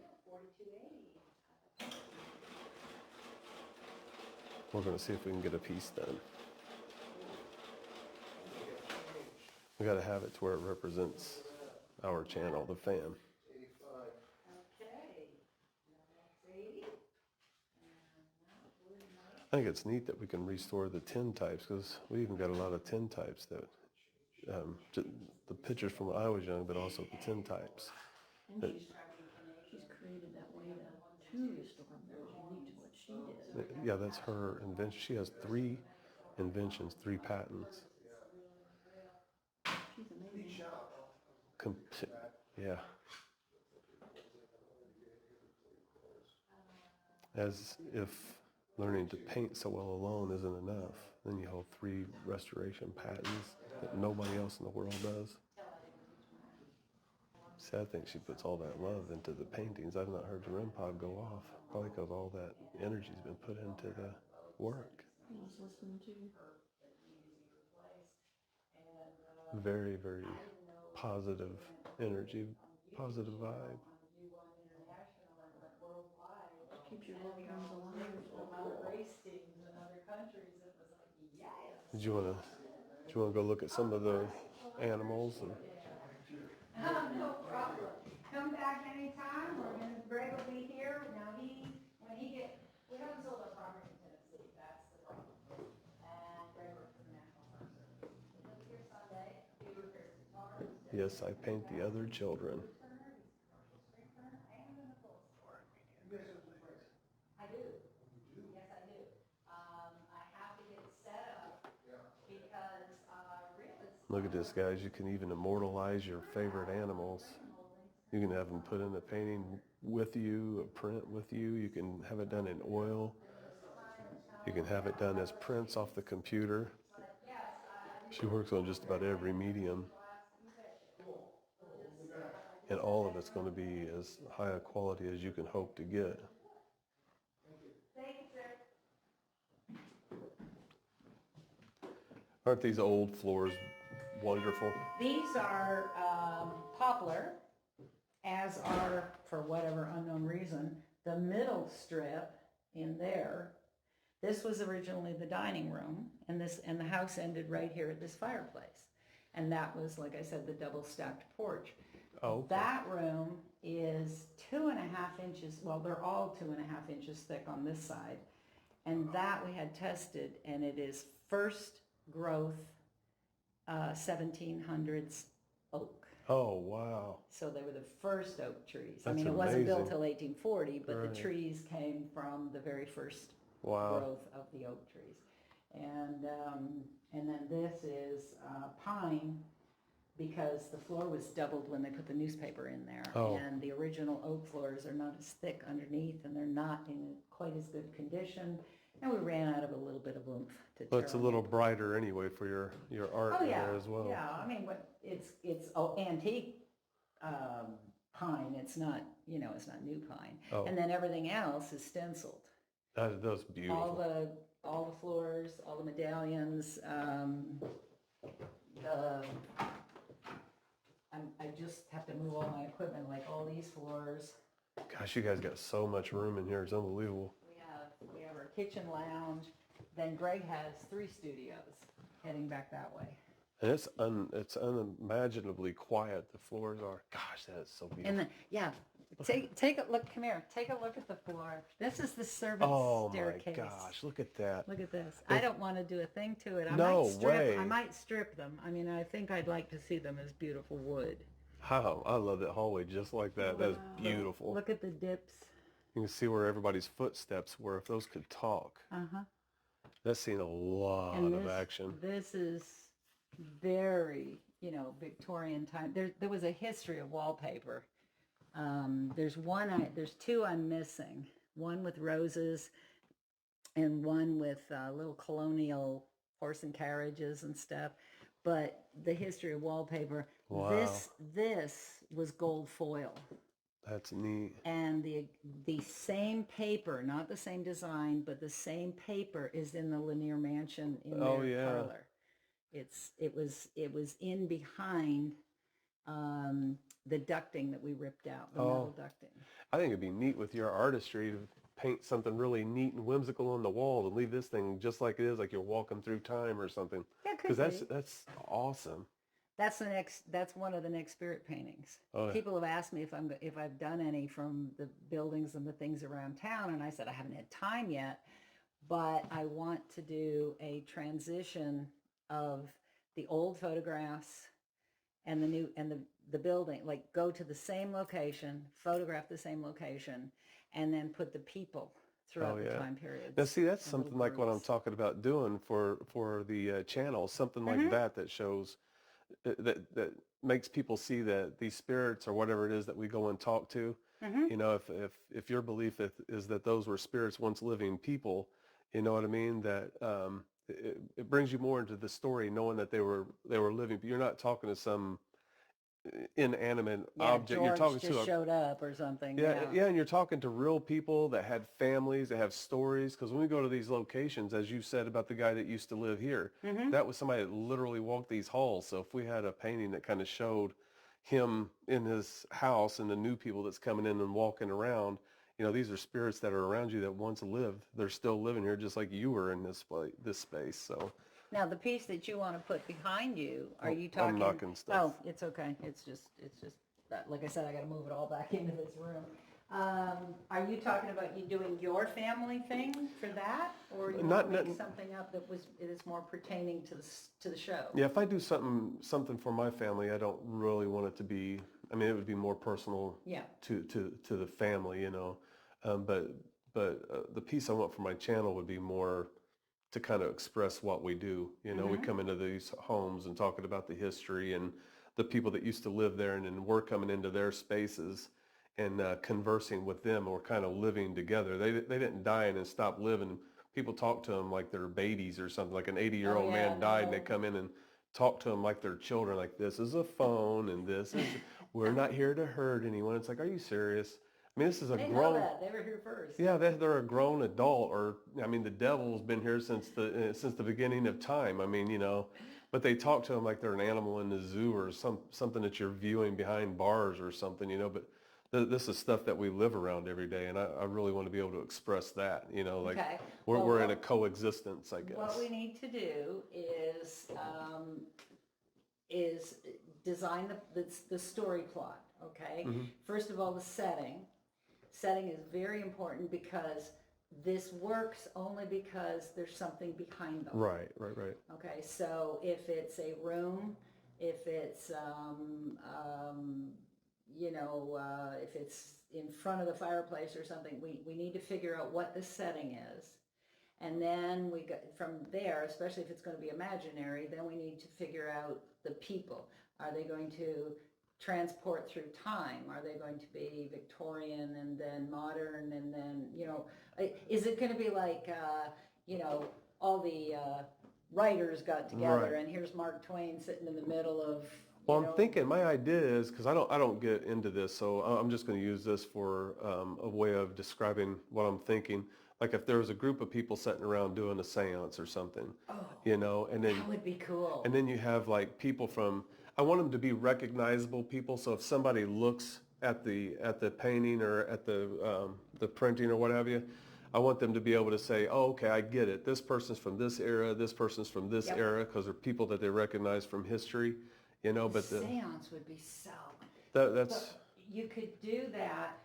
We're going to see if we can get a piece done. We got to have it to where it represents our channel, the fam. I think it's neat that we can restore the tin types because we even got a lot of tin types that, the pictures from when I was young, but also the tin types. And she's created that way to restore them. That was unique to what she did. Yeah, that's her invention. She has 3 inventions, 3 patents. She's amazing. Yeah. As if learning to paint so well alone isn't enough, then you hold 3 restoration patents that nobody else in the world does. See, I think she puts all that love into the paintings. I've not heard the REM pod go off, probably because all that energy's been put into the work. I was listening to Very, very positive energy, positive vibe. keep your loved ones alive. countries, it was like, yes. Did you want to go look at some of the animals? And No problem. Come back anytime. Greg will be here. Now we haven't sold our property in Tennessee. That's the problem. And Greg works for the National Park Service. He lives here Sunday. He repairs guitars. yes, I paint the other children. I do. Yes, I do. I have to get it set up because really. Look at this, guys. You can even immortalize your favorite animals. You can have them put in a painting with you, a print with you. You can have it done in oil. You can have it done as prints off the computer. She works on just about every medium. And all of it's going to be as high a quality as you can hope to get. Aren't these old floors wonderful? These are poplar, as are, for whatever unknown reason, the middle strip in there. This was originally the dining room, and the house ended right here at this fireplace. And that was, like I said, the double stacked porch. Oh, okay. That room is 2.5 inches, well, they're all 2.5 inches thick on this side. And that we had tested, and it is first growth 1700s oak. Oh, wow. So they were the first oak trees. That's it wasn't built amazing. till 1840, but Right. the trees came from the very first Wow. growth of the oak trees. And then this is pine, because the floor was doubled when they put the newspaper in there. Oh. And the original oak floors are not as thick underneath, and they're not in quite as good condition. And we ran out of a little bit of oomph to Well, it's a tear 'em little up. brighter anyway for your art Oh, yeah, there as well. yeah. I mean, it's antique pine. It's not, it's not new pine. Oh. And then everything else is stenciled. That's beautiful. All the floors, all the medallions. I just have to move all my equipment, like all these floors. Gosh, you guys got so much room in here. It's unbelievable. We have our kitchen lounge. Then Greg has 3 studios heading back that way. And it's unimaginably quiet. The floors are. Gosh, that is so beautiful. And take a look. Come here. Take a look at the floor. This is the servants' Oh staircase. my gosh, look at that. Look at this. I don't want to do a thing to it. No way. I might strip them. I mean, I think I'd like to see them as beautiful wood. How I love that hallway just like that. That's beautiful. Look at the dips. You can see where everybody's footsteps were. If those could talk. That's seen a lot of action. This is very, Victorian time. There was a history of wallpaper. There's 2 I'm missing. One with roses, and one with little colonial horse and carriages and stuff. But the history of wallpaper. Wow. This was gold foil. That's neat. And the same paper, not the same design, but the same paper is in the Lanier Mansion in their parlor. It was in behind the ducting that we ripped out, the metal ducting. I think it'd be neat with your artistry to paint something really neat and whimsical on the wall and leave this thing just like it is, like you're walking through time or something. Yeah, because that's awesome. That's one of the next spirit paintings. Oh, yeah. People have asked me if I've done any from the buildings and the things around town, and I said I haven't had time yet, but I want to do a transition of the old photographs and the new and the building, like go to the same location, photograph the same location, and then put the people throughout the time period. Now, see, that's something like what I'm talking about doing for the channel, something like that shows that makes people see that these spirits or whatever it is that we go and talk to, if your belief is that those were spirits once living people, you know what I mean, that it brings you more into the story knowing that they were living, but you're not talking to some inanimate object. George you're talking just to showed up or something. Yeah, and you're talking to real people that had families, that have stories. Because when we go to these locations, as you said about the guy that used to live here, that was somebody that literally walked these halls. So if we had a painting that kind of showed him in his house and the new people that's coming in and walking around, these are spirits that are around you that once lived. They're still living here just like you were in this space. So Now, the piece that you want to put behind you, are you I'm talking? knocking stuff. Oh, it's okay. It's just that, like I said, I got to move it all back into this room. Are you talking about you doing your family thing for that, or you want to make something up that is more pertaining to the show? Yeah, if I do something for my family, I don't really want it to be. I mean, it would be more personal. Yeah. To the family, but the piece I want for my channel would be more to kind of express what we do. We come into these homes and talking about the history and the people that used to live there, and then we're coming into their spaces and conversing with them. We're kind of living together. They didn't die and stop living. People talk to them like they're babies or something. Like an 80-year-old man died, and they come in and talk to them like they're children. Like, this is a phone, and this is we're not here to hurt anyone. It's like, are you serious? I mean, this is a They grown. know that. They were here first. Yeah, they're a grown adult, or I mean, the devil's been here since the beginning of time. I mean, but they talk to them like they're an animal in the zoo or something that you're viewing behind bars or something, But this is stuff that we live around every day, and I really want to be able to express that, like Okay. we're in a coexistence, I guess. What we need to do is design the story plot. Okay. First of all, the setting. Setting is very important because this works only because there's something behind them. Right. Okay, so if it's a room, if it's if it's in front of the fireplace or something, we need to figure out what the setting is. And then we go from there, especially if it's going to be imaginary, then we need to figure out the people. Are they going to transport through time? Are they going to be Victorian and then modern and then, is it going to be like, all the writers got together and here's Mark Twain sitting in the middle of, Well, I'm thinking my idea is, because I don't get into this, so I'm just going to use this for a way of describing what I'm thinking. Like if there was a group of people sitting around doing a seance or something, and then that would be cool. And then you have like people from. I want them to be recognizable people. So if somebody looks at the painting or at the printing or what have you, I want them to be able to say, "Oh, okay, I get it. This person's from this era. This person's from this era," because they're people that they recognize from history. But the seance would be so. That's. But you could do that,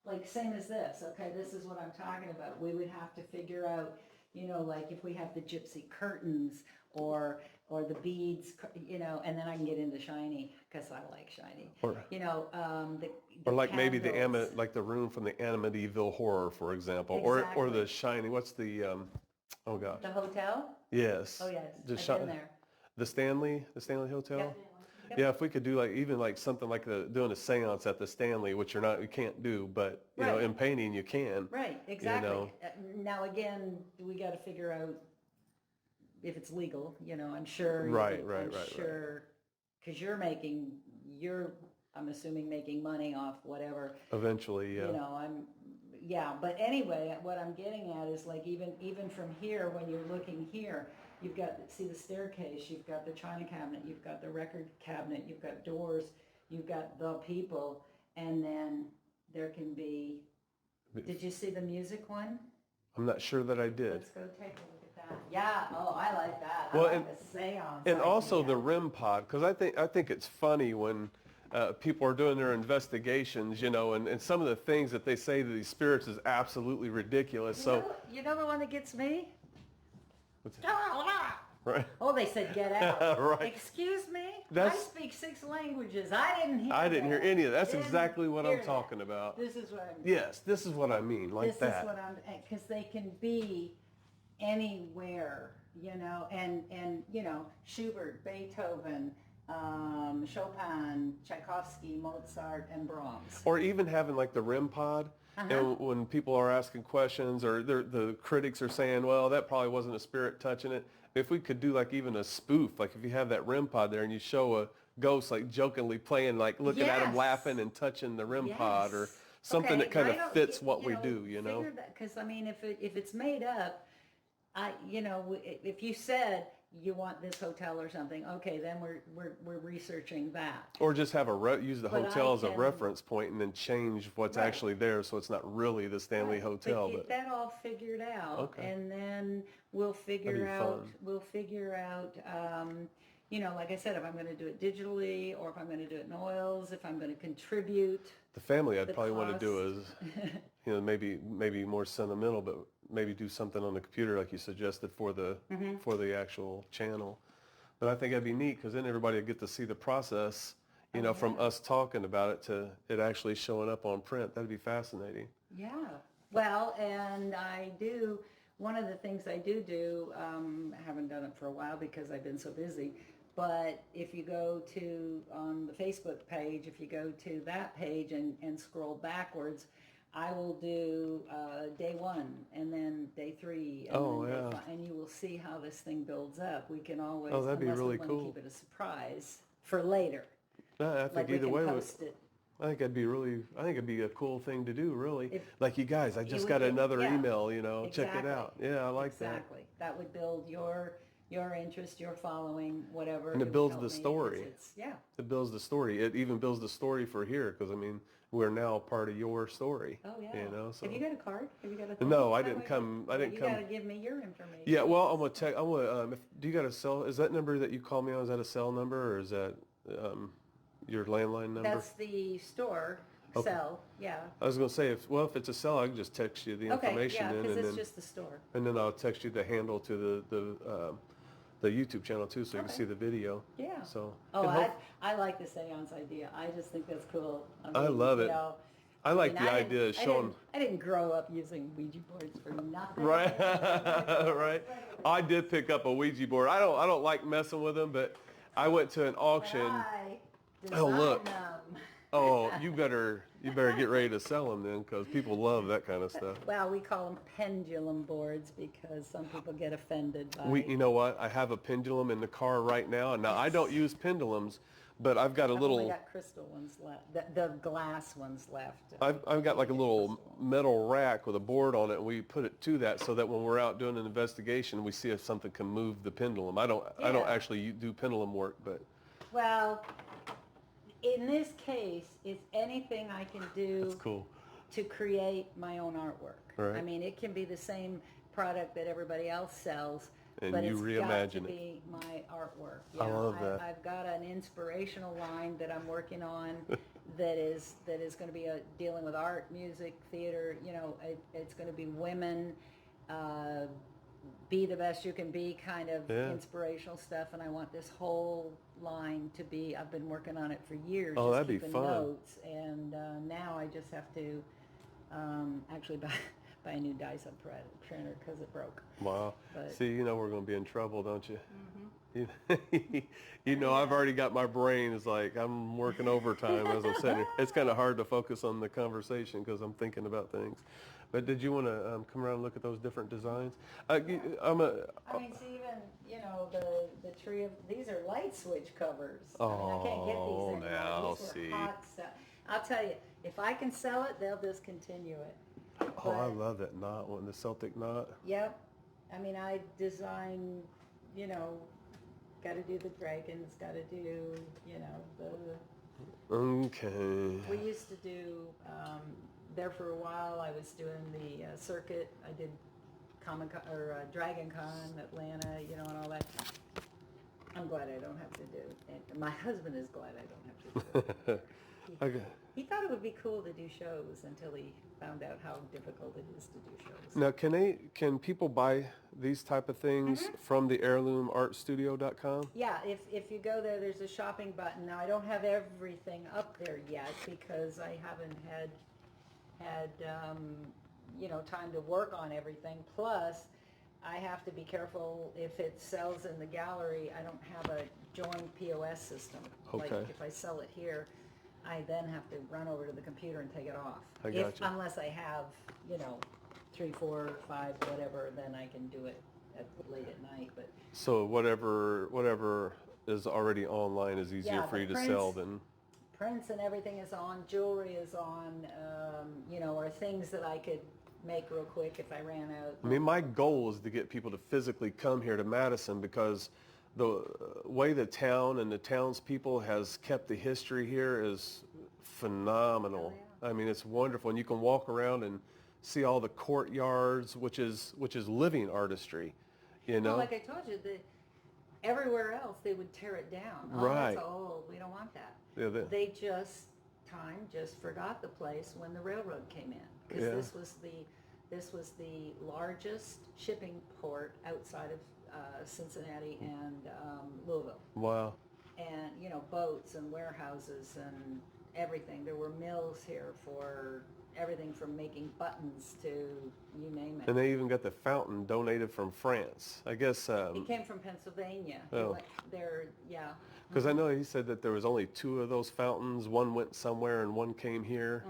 like same as this. Okay, this is what I'm talking about. We would have to figure out, like if we have the gypsy curtains or the beads, and then I can get into shiny because I like shiny. Or like maybe like the room from the Amityville Horror, for example, Exactly. or the shiny. What's the oh gosh. The hotel? Yes. Oh yes, The I've been there. The Stanley Hotel. Yep. Yeah, if we could do like something like doing a seance at the Stanley, which you can't do, but in painting you can. Right, exactly. Now again, we got to figure out if it's legal. I'm sure. Right. Sure, because I'm assuming making money off whatever. Eventually, yeah. But anyway, what I'm getting at is like even from here, when you're looking here, you've got, see the staircase, you've got the china cabinet, you've got the record cabinet, you've got doors, you've got the people, and then there can be, did you see the music one? I'm not sure that I did. Let's go take a look at that. Yeah, I like that. Well, I like the seance. And also the REM pod, because I think it's funny when people are doing their investigations, and some of the things that they say to these spirits is absolutely ridiculous. You know the one that gets me? What's it? Right. Oh, they said get out. Right. Excuse me? That's, I speak 6 languages. I didn't hear any of that. That's Didn't exactly what hear I'm talking about. This is what I mean. Yes, this is what I mean, like that. This is what I'm, because they can be anywhere, and Schubert, Beethoven, Chopin, Tchaikovsky, Mozart, and Brahms. Or even having like the REM pod. And when people are asking questions or the critics are saying, well, that probably wasn't a spirit touching it. If we could do like even a spoof, like if you have that REM pod there and you show a ghost like jokingly playing, like looking at him laughing and touching the REM pod or something that kind of fits what we do, Because I mean, if it's made up, if you said you want this hotel or something. Okay, then we're researching that. Or just have use the But hotel I as a can- reference point and then change what's Right. actually there, so it's not really the Stanley Right, Hotel. But get that all figured out, Okay. and then we'll figure That'd be out. fun. We'll figure out. You know, like I said, if I'm going to do it digitally, or if I'm going to do it in oils, if I'm going to contribute. The family I'd the probably want to do is, you know, maybe more sentimental, but maybe do something on the computer like you suggested for the actual channel. But I think that'd be neat because then everybody would get to see the process, you know, from us talking about it to it actually showing up on print. That'd be fascinating. Yeah. Well, and one of the things I do, I haven't done it for a while because I've been so busy, but if you go on the Facebook page, if you go to that page and scroll backwards, I will do day 1 and then day 3 and Oh, then day yeah. 5, and you will see how this thing builds up. We can always, Oh, that'd be unless really we want cool. to keep it a surprise for later. No, I think Like we either can way, post it. I think it'd be a cool thing to do, really. If- You guys, I just would got be- another yeah, email, you know, check it exactly. out. Yeah, I like that. Exactly. That would build your interest, your following, whatever. And it would builds help the me. story. Yeah. It builds the story. It even builds the story for here because, I mean, we're now part of your story. Oh, yeah. You know, so. Have you got a card? Have you got a thing? No, I That didn't way come. I well, didn't you come. got to give me your information. Yeah, well, I'm gonna text. Do you got a cell? Is that number that you call me on? Is that a cell number or is that your landline number? That's the store Okay. cell. Yeah. I was gonna say if it's a cell, I can just text you the Okay. information Yeah, in, because and it's then just the store. I'll text you the handle to the YouTube channel too, so you can Okay. see the video. Yeah. So. Oh, and I like the seance idea. I just think that's cool. I love you it. know, I like mean, the I didn't- idea of I showing. didn't- I didn't grow up using Ouija boards for nothing. Right, right. I did pick up a Ouija board. I don't like messing with them, but I went to an auction. I Oh, look. design them. Oh, you better get ready to sell them then, because people love that kind of stuff. Well, we call them pendulum boards because some people get offended by. You know what? I have a pendulum in the car right now. Now I don't use pendulums, but I've got a I've only little. got crystal ones left. The glass ones left. I've got like a little metal rack with a board on it, and we put it to that so that when we're out doing an investigation, we see if something can move the pendulum. I don't Yeah. actually do pendulum work, but Well, in this case, it's anything I can do that's cool. to create my own artwork. Right. I mean, it can be the same product that everybody else sells, And but you it's got reimagine to it. be my artwork. I love that. I've got an inspirational line that I'm working on that is going to be dealing with art, music, theater. You know, it's going to be women. Be the best you can be kind of inspirational stuff, and I want this whole line to be, I've been working on it for years, Oh, just that'd be keeping fun. notes, and now I just have to actually buy a new Dyson printer because it broke. Wow. But- See, you know we're going to be in trouble, don't you? You know, I've already got my brain is like, I'm working overtime as I'm sitting here. It's kind of hard to focus on the conversation because I'm thinking about things. But did you want to come around and look at those different designs? I mean, see, even, you know, the tree of, these are light switch covers. I mean, I can't get these Oh, anymore. now, These were see. hot stuff. I'll tell you, if I can sell it, they'll discontinue it. Oh, I But- love that knot one, the Celtic knot. Yep. I mean, I design, you know, got to do the dragons, got to do, you know, Okay. we used to do, there for a while, I was doing the circuit. I did Dragon Con, Atlanta, you know, and all that. I'm glad I don't have to do it. And my husband is glad I don't have to do it. Okay. He thought it would be cool to do shows until he found out how difficult it is to do shows. Now, can people buy these type of things from the heirloomartstudio.com? Yeah, if you go there, there's a shopping button. Now, I don't have everything up there yet because I haven't had you know, time to work on everything. Plus, I have to be careful if it sells in the gallery. I don't have a joined POS system. Like Okay. if I sell it here, I then have to run over to the computer and take it off. I gotcha. Unless I have, you know, 3, 4, 5, whatever, then I can do it late at night. But So whatever is already online is easier Yeah, for the you to sell prints- than. prints and everything is on, jewelry is on, you know, or things that I could make real quick if I ran out. I mean, my goal is to get people to physically come here to Madison because the way the town and the townspeople has kept the history here is phenomenal. Oh, I mean, it's wonderful, and you can walk around and see all the courtyards, which is living artistry, you know. Well, like I told you, everywhere else they would tear it down. Oh, Right. that's old. We don't want that. Yeah, They just forgot the place when the railroad came in, because Yeah. this was the largest shipping port outside of Cincinnati and Louisville. Wow. And boats and warehouses and everything. There were mills here for everything from making buttons to you name it. And they even got the fountain donated from France. I guess. He came from Pennsylvania. Oh. Yeah. Because I know he said that there was only 2 of those fountains. One went somewhere and one came here.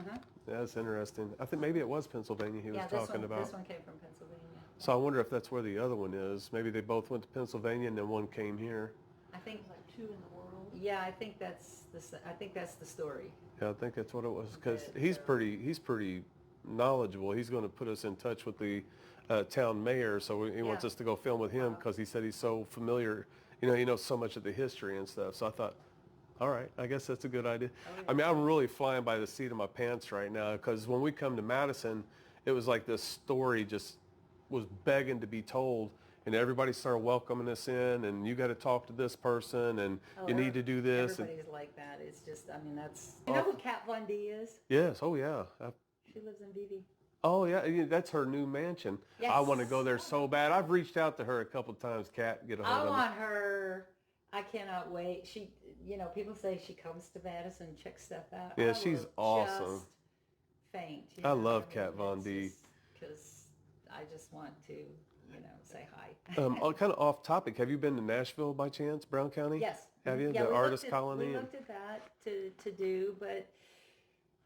That's interesting. I think maybe it was Pennsylvania he was talking about. This one came from Pennsylvania. So I wonder if that's where the other one is. Maybe they both went to Pennsylvania and then one came here. I think Like 2 in the world. Yeah, I think that's the story. Yeah, I think that's what it was. Because Okay, he's so- pretty knowledgeable. He's going to put us in touch with the town mayor. So he wants Yeah. us to go film with him Wow. because he said he's so familiar. He knows so much of the history and stuff. So I thought, all right, I guess that's a good idea. Oh, yeah. I mean, I'm really flying by the seat of my pants right now because when we come to Madison, it was like this story just was begging to be told. And everybody started welcoming us in, and you got to talk to this person, and you need to do this. And, Everybody's like that. It's just, that's. You know who Kat Von D is? yes, oh yeah. She lives in Vivi. Oh yeah, that's her new mansion. Yes. I want to go there so bad. I've reached out to her a couple of times, Kat, get a hold I of her. want her. I cannot wait. She, people say she comes to Madison and checks stuff out. Yeah, I she's will awesome. Just faint. I love Kat Von D. Because I just want to, say hi. Kind of off topic. Have you been to Nashville by chance, Brown County? Yes. Have you? Yeah, The we artist looked at- colony? We looked at that to do, but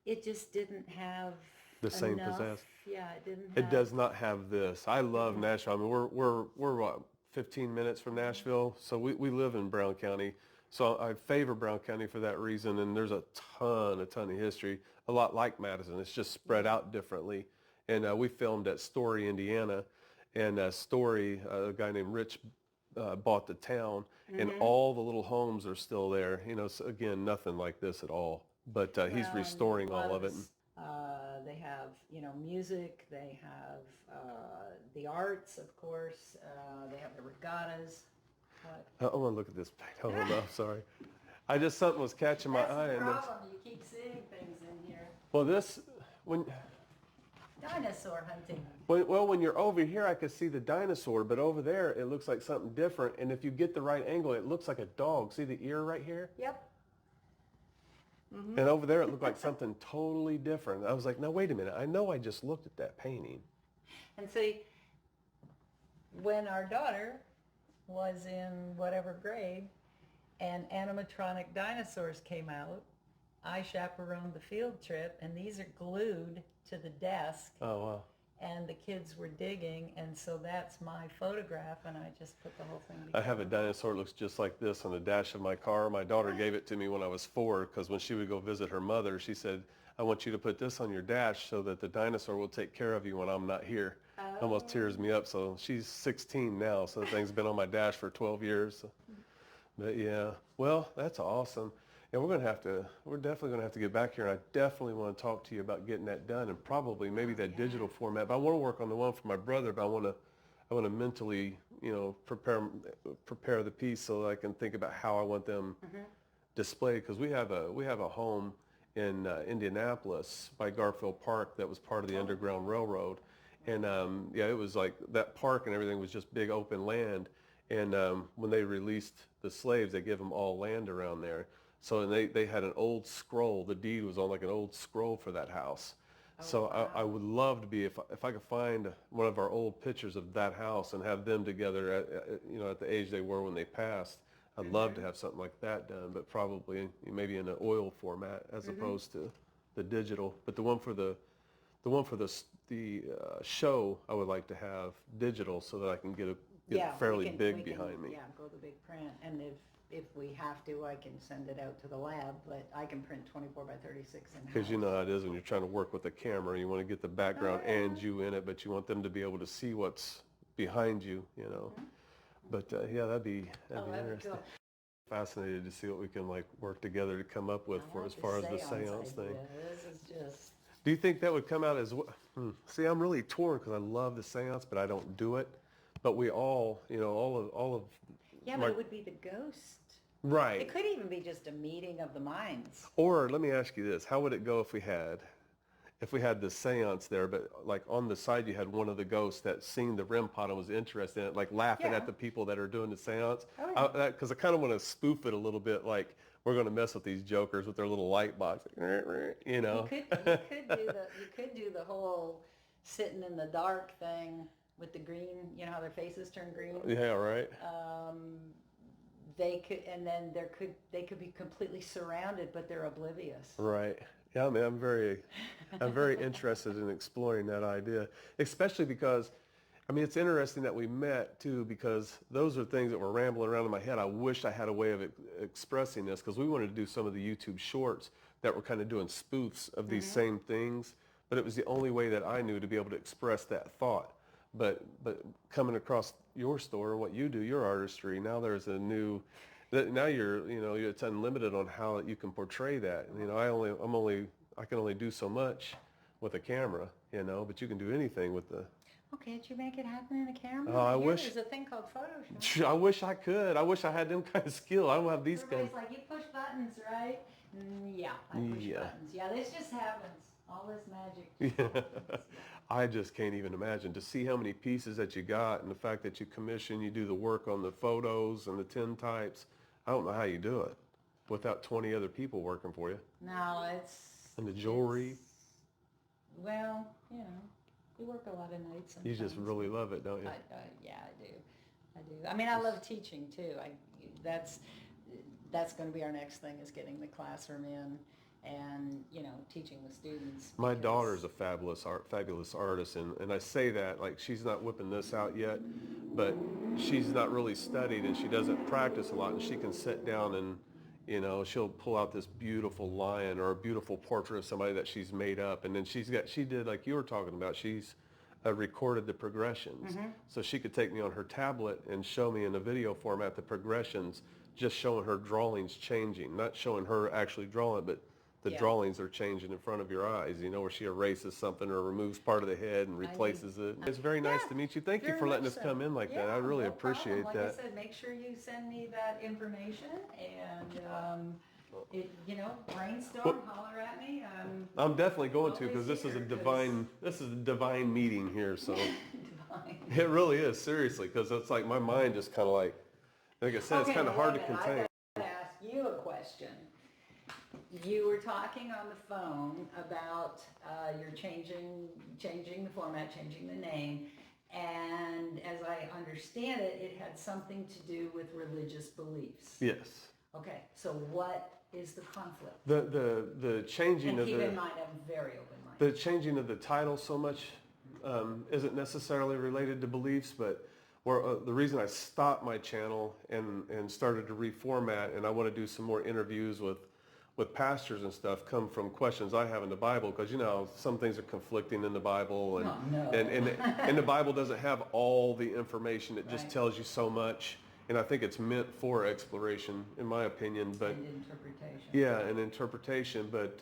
it just didn't have The same enough. pizzazz? Yeah, it didn't. It does not have this. I love Nashville. I mean, we're what, 15 minutes from Nashville, so we live in Brown County. So I favor Brown County for that reason. And there's a ton of history, a lot like Madison. It's just spread out differently. And we filmed at Story, Indiana, and Story, a guy named Rich, bought the town, and all the little homes are still there. So again, nothing like this at all. But he's Well, and restoring a lot all of it. this, they have, music. They have the arts, of course. They have the regattas. What? I want to look at this. Oh no, sorry. Something was catching my That's eye. the And problem. You keep seeing things in here. well, Dinosaur hunting. when you're over here, I could see the dinosaur, but over there, it looks like something different. And if you get the right angle, it looks like a dog. See the ear right here? Yep. And over there, it looked like something totally different. I was like, no, wait a minute. I know I just looked at that painting. And see, when our daughter was in whatever grade and animatronic dinosaurs came out, I chaperoned the field trip, and these are glued to the desk, Oh, wow. and the kids were digging, and so that's my photograph, and I just put the whole thing I together. have a dinosaur that looks just like this on the dash of my car. My daughter gave it to me when I was 4 because when she would go visit her mother, she said, I want you to put this on your dash so that the dinosaur will take care of you when I'm not here. Almost tears me up. So she's 16 now, so the thing's been on my dash for 12 years. So. But yeah, well, that's awesome. Yeah, we're definitely going to have to get back here, and I definitely want to talk to you about getting that done, and probably maybe that digital format. But I want to work on the one for my brother, but I want to mentally, prepare the piece so that I can think about how I want them displayed, because we have a home in Indianapolis by Garfield Park that was part of the Underground Railroad, and it was like that park and everything was just big open land, and when they released the slaves, they gave them all land around there. So they had an old scroll. The deed was on like an old scroll for that house. I would love to be, if I could find one of our old pictures of that house and have them together at the age they were when they passed. I'd love to have something like that done, but probably maybe in an oil format as opposed to the digital. But the one for the show, I would like to have digital so that I can get fairly big behind me. Yeah, go the big print, and if if we have to, I can send it out to the lab, but I can print 24 by 36 in-house. Because you know how it is when you're trying to work with a camera. You want to get the background Oh, yeah. and you in it, but you want them to be able to see what's behind you, you know. But yeah, that'd be that'd be interesting. cool. Fascinated to see what we can like work together to come up with I for like as far as the seance idea. thing. This is just... Do you think that would come out as See, I'm really torn because I love the seance, but I don't do it. But we all, you know, all of Yeah, my- but it would be the ghost. right. It could even be just a meeting of the minds. Or let me ask you this: how would it go if we had the seance there, but like on the side you had one of the ghosts that seen the REM pod and was interested in it, like laughing Yeah. at the people that are doing the seance? Oh, yeah. Because I kind of want to spoof it a little bit, like we're going to mess with these jokers with their little light box, you know. You could do the whole sitting in the dark thing with the green, you know how their faces turn green? Yeah, right. They could, and then they could be completely surrounded, but they're oblivious. Right. Yeah, I mean, I'm very interested in exploring that idea, especially because, I mean, it's interesting that we met too, because those are things that were rambling around in my head. I wish I had a way of expressing this, because we wanted to do some of the YouTube shorts that were kind of doing spoofs of these same things, but it was the only way that I knew to be able to express that thought. But coming across your store and what you do, your artistry, now there's a new, now you're, you know, it's unlimited on how you can portray that. You know, I can only do so much with a camera, you know, but you can do anything with the. Oh, can't you make it happen in a camera? Oh, I wish. There's a thing called Photoshop. I wish I could. I wish I had them kind of skill. I don't have these kind. Everybody's like, you push buttons, right? Yeah, I push Yeah. buttons. Yeah, this just happens. All this magic. Yeah. I just can't even imagine to see how many pieces that you got, and the fact that you commission, you do the work on the photos and the tintypes. I don't know how you do it without 20 other people working for you. No, it's... And the jewelry. Well, you know, we work a lot of nights. You just sometimes. really love it, don't you? Yeah, I do. I mean, I love teaching too. That's going to be our next thing, is getting the classroom in and, you know, teaching the students. My because- daughter's a fabulous artist, and I say that like she's not whipping this out yet, but she's not really studied and she doesn't practice a lot, and she can sit down and, you know, she'll pull out this beautiful lion or a beautiful portrait of somebody that she's made up, and then she did like you were talking about, she's recorded the progressions. So she could take me on her tablet and show me in a video format the progressions, just showing her drawings changing, not showing her actually drawing, but the Yeah. drawings are changing in front of your eyes, you know, where she erases something or removes part of the head and replaces it. It's very nice Yeah, to meet you. Thank you very for letting much us so. come in like that. Yeah, I really no appreciate problem. that. Like I said, make sure you send me that information, and you know, brainstorm, holler at me. I'm definitely going to, always because this is a here, divine meeting here. So divine. it really is, seriously, because it's like my mind just kind of like I said, it's kind of hard to wait a minute. contain. I gotta ask you a question. You were talking on the phone about you're changing the format, changing the name, and as I understand it, it had something to do with religious beliefs. Yes. Okay, so what is the conflict? The changing And of keep the in mind, I'm very open-minded. the changing of the title so much isn't necessarily related to beliefs, but the reason I stopped my channel and started to reformat, and I want to do some more interviews with pastors and stuff, come from questions I have in the Bible, because you know some things are conflicting in the Bible, and Oh, no. and the Bible doesn't have all the information. It just Right. tells you so much, and I think it's meant for exploration, in my opinion. But And interpretation. yeah, an interpretation, but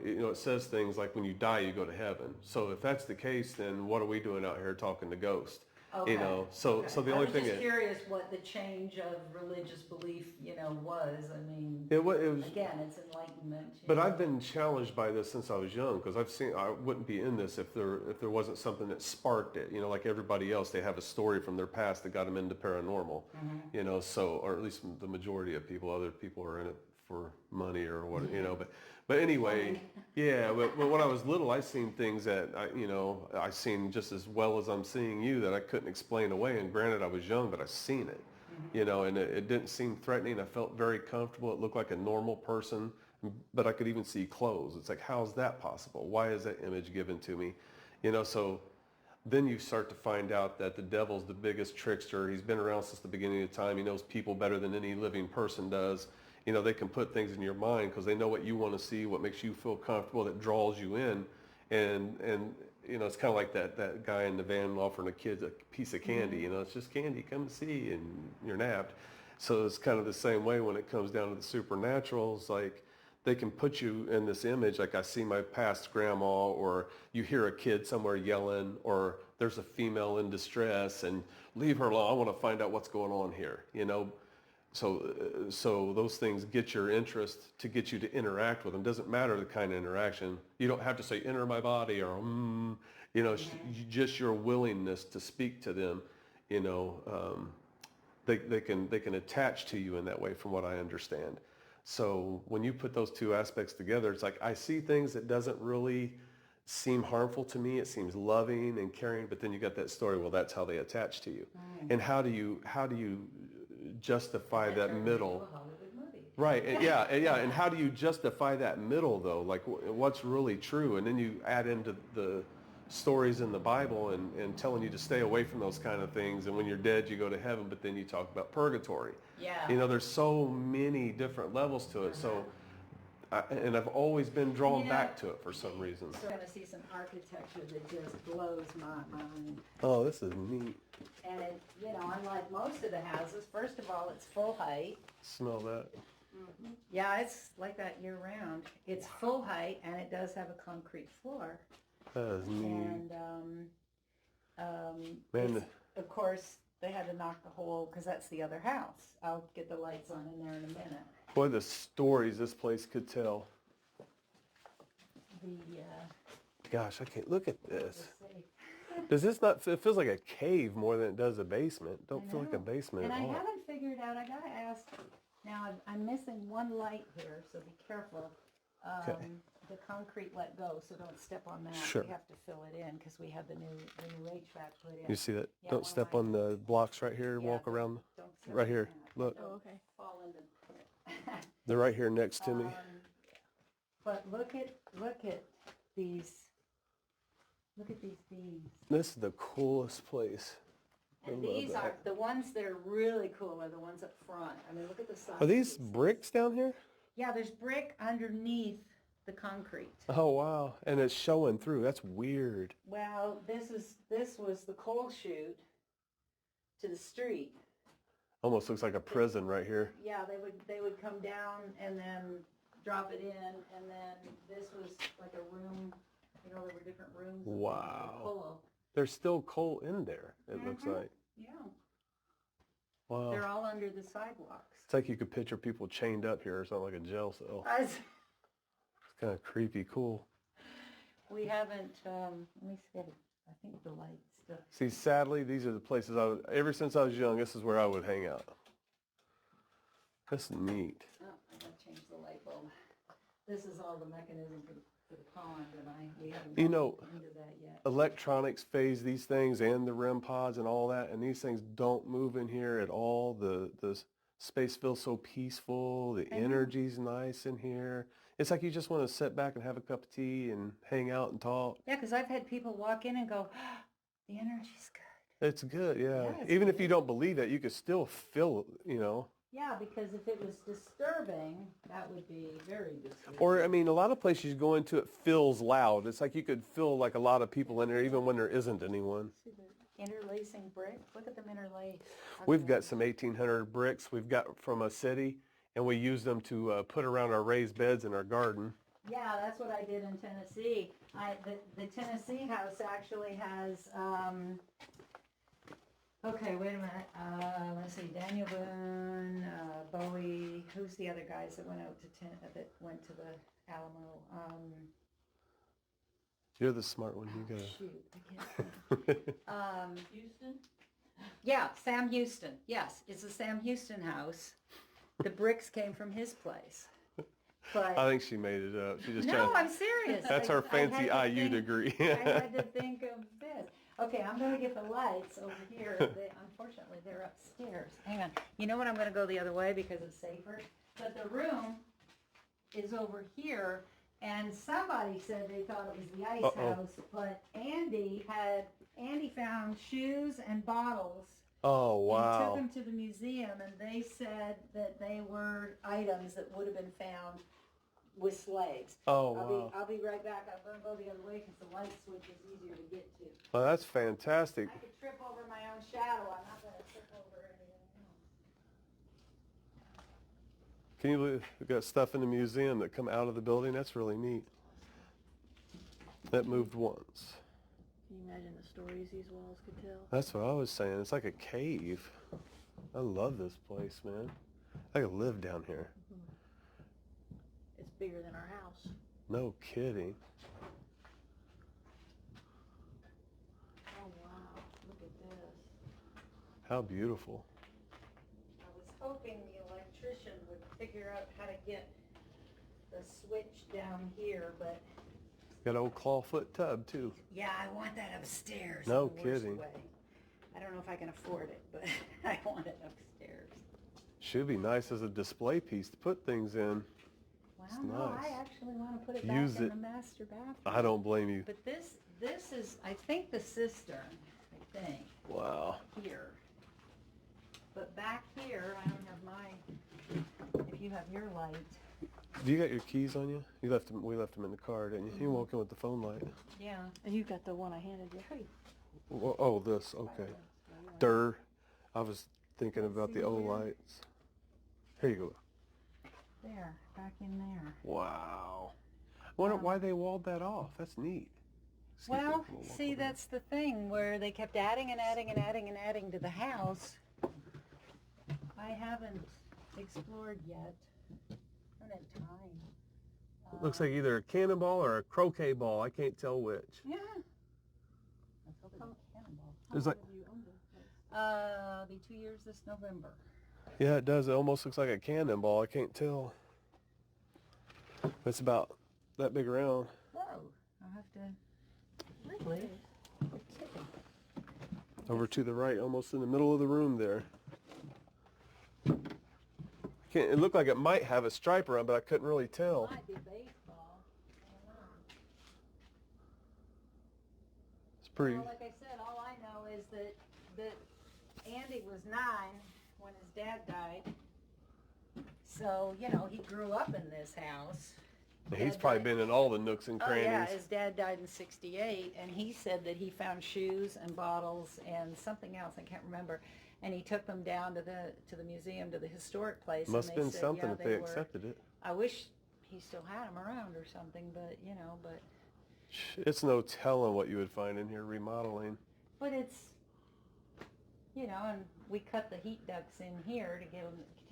you know, it says things like when you die, you go to heaven. So if that's the case, then what are we doing out here talking to ghosts? Okay. You know, so Okay. so the only I was thing just that curious what the change of religious belief, you know, was. I mean, it was. again, it's enlightenment. you But know. I've been challenged by this since I was young, because I wouldn't be in this if there wasn't something that sparked it. You know, like everybody else, they have a story from their past that got them into paranormal. You know, so, or at least the majority of people. Other people are in it for money or what, you know. But anyway, yeah. But when I was little, I seen things that I seen just as well as I'm seeing you, that I couldn't explain away. And granted, I was young, but I seen it. You know, and it didn't seem threatening. I felt very comfortable. It looked like a normal person, but I could even see clothes. It's like, how's that possible? Why is that image given to me? You know, so then you start to find out that the devil's the biggest trickster. He's been around since the beginning of time. He knows people better than any living person does. You know, they can put things in your mind because they know what you want to see, what makes you feel comfortable, that draws you in. And you know, it's kind of like that guy in the van offering a kid a piece of candy. You know, it's just candy, come and see, and you're nabbed. So it's kind of the same way when it comes down to the supernatural. It's like they can put you in this image, like I see my past grandma, or you hear a kid somewhere yelling, or there's a female in distress, and leave her alone. I want to find out what's going on here, you know. So those things get your interest to get you to interact with them. Doesn't matter the kind of interaction. You don't have to say enter my body or you know, just your willingness to speak to them. You know, they can attach to you in that way, from what I understand. So when you put those two aspects together, it's like I see things that doesn't really seem harmful to me. It seems loving and caring, but then you got that story. Well, that's how they attach to you. And how do you justify that middle? Right. Yeah. And how do you justify that middle though? Like what's really true? And then you add into the stories in the Bible and telling you to stay away from those kind of things. And when you're dead, you go to heaven, but then you talk about purgatory. Yeah. You know, there's so many different levels to it. So, and I've always been drawn back to it for some reason. So we're going to see some architecture that just blows my mind. Oh, this is neat. And it, you know, unlike most of the houses, first of all, it's full height. Smell that. Mm-hmm. Yeah, it's like that year round. It's full height, and it does have a concrete floor. That is neat. And of course, they had to knock the hole because that's the other house. I'll get the lights on in there in a minute. Boy, the stories this place could tell. Gosh, I can't look at this. Does this not? It feels like a cave more than it does a basement. Don't feel like a basement and at all. I haven't figured out. I gotta ask. Now I'm missing one light here, so be careful. Okay. The concrete let go, so don't step on that. Sure. We have to fill it in because we have the new HVAC put in. You see that? Yeah, Don't step on the blocks right here. Yeah, Walk around. Don't step Right on here. that. Look. Don't Oh, okay. Fall into. They're right here next to me. But look at these. Look at these beams. This is the coolest place. And I love these that. are the ones that are really cool. Are the ones up front. I mean, look at the size. Are these of bricks down here? Yeah, there's brick underneath the concrete. Oh wow! And it's showing through. That's weird. Well, this was the coal chute to the street. Almost looks like a prison right here. Yeah, they would come down and then drop it in, and then this was like a room. You know, there were different rooms. Wow. There's still coal in there. It looks like. Yeah. Wow. They're all under the sidewalks. It's like you could picture people chained up here or something, like a jail cell. It's kind of creepy, cool. We haven't. Let me see. I think the lights. See, sadly, these are the places ever since I was young, this is where I would hang out. That's neat. Oh, I gotta change the light bulb. This is all the mechanism for the pond, and we haven't gotten into that yet. Electronics phase these things and the REM pods and all that, and these things don't move in here at all. The space feels so peaceful. The energy's nice in here. It's like you just want to sit back and have a cup of tea and hang out and talk. Yeah, because I've had people walk in and go, the energy's good. It's good, yeah. Yeah, it's Even if good. you don't believe it, you could still feel it, you know. Yeah, because if it was disturbing, that would be very disturbing. Or, I mean, a lot of places you go into, it feels loud. It's like you could feel like a lot of people in there, even when there isn't anyone. See the interlacing brick? Look at them interlaced. We've got some 1800 bricks we've got from a city, and we use them to put around our raised beds in our garden. Yeah, that's what I did in Tennessee. The Tennessee house actually has, okay, wait a minute. Let's see, Daniel Boone, Bowie. Who's the other guys that went out to that went to the Alamo? You're the smart one. You gotta. Shoot, I can't think. Houston. Yeah, Sam Houston. Yes, it's a Sam Houston house. The bricks came from his place. But I think she made it up. She just no, I'm serious. That's her fancy IU degree. I had to think of this. Okay, I'm going to get the lights over here. Unfortunately, they're upstairs. Hang on. You know what? I'm going to go the other way because it's safer. But the room is over here, and somebody said they thought it was the ice house, but Andy had Andy found shoes and bottles. Oh, And he wow. took them to the museum, and they said that they were items that would have been found with slaves. Oh, wow. I'll be right back. I'm going to go the other way because the light switch is easier to get to. Well, that's fantastic. I could trip over my own shadow. I'm not going to trip over anything else. Can you believe we've got stuff in the museum that come out of the building? That's really neat. That moved once. Can you imagine the stories these walls could tell? That's what I was saying. It's like a cave. I love this place, man. I could live down here. It's bigger than our house. No kidding. Oh wow, look at this. How beautiful. I was hoping the electrician would figure out how to get the switch down here, but Got an old clawfoot tub, too. yeah, I want that upstairs. No in the worst kidding. way. I don't know if I can afford it, but I want it upstairs. Should be nice as a display piece to put things in. Well, It's no, nice. I actually want to put it Use back in it. the master bathroom. I don't blame you. But this is, I think, the cistern, I think, Wow. here. But back here, I don't have my, if you have your light. Do you got your keys on you? You left them. We left them in the car, didn't you? You can walk in with the phone light. Yeah. And you got the one I handed you. Hey. Oh, this. Okay. Durr. I was thinking about the old lights. Here you go. There, back in there. Wow. I wonder why they walled that off. That's neat. Excuse me, Well, we'll walk see, over. that's the thing, where they kept adding and adding and adding and adding to the house. I haven't explored yet. I haven't had time. It looks like either a cannonball or a croquet ball. I can't tell which. Yeah. Let's hope it's a cannonball. It's like, Have you owned it? It'll be 2 years this November. yeah, it does. It almost looks like a cannonball. I can't tell. It's about that big around. Whoa, I'll have to, really? Over to the right, almost in the middle of the room there. It looked like it might have a stripe around, but I couldn't really tell. Might be baseball. I don't know. It's pretty. Well, like I said, all I know is that Andy was 9 when his dad died. So, you know, he grew up in this house. He's Dad probably died- been in all the nooks and Oh crannies. yeah, his dad died in '68, and he said that he found shoes and bottles and something else I can't remember, and he took them down to the museum, to the historic place. Must and have they been said, something yeah, if they were. accepted it. I wish he still had them around or something, but you know, It's no telling what you would find in here remodeling. but it's, you know, and we cut the heat ducts in here to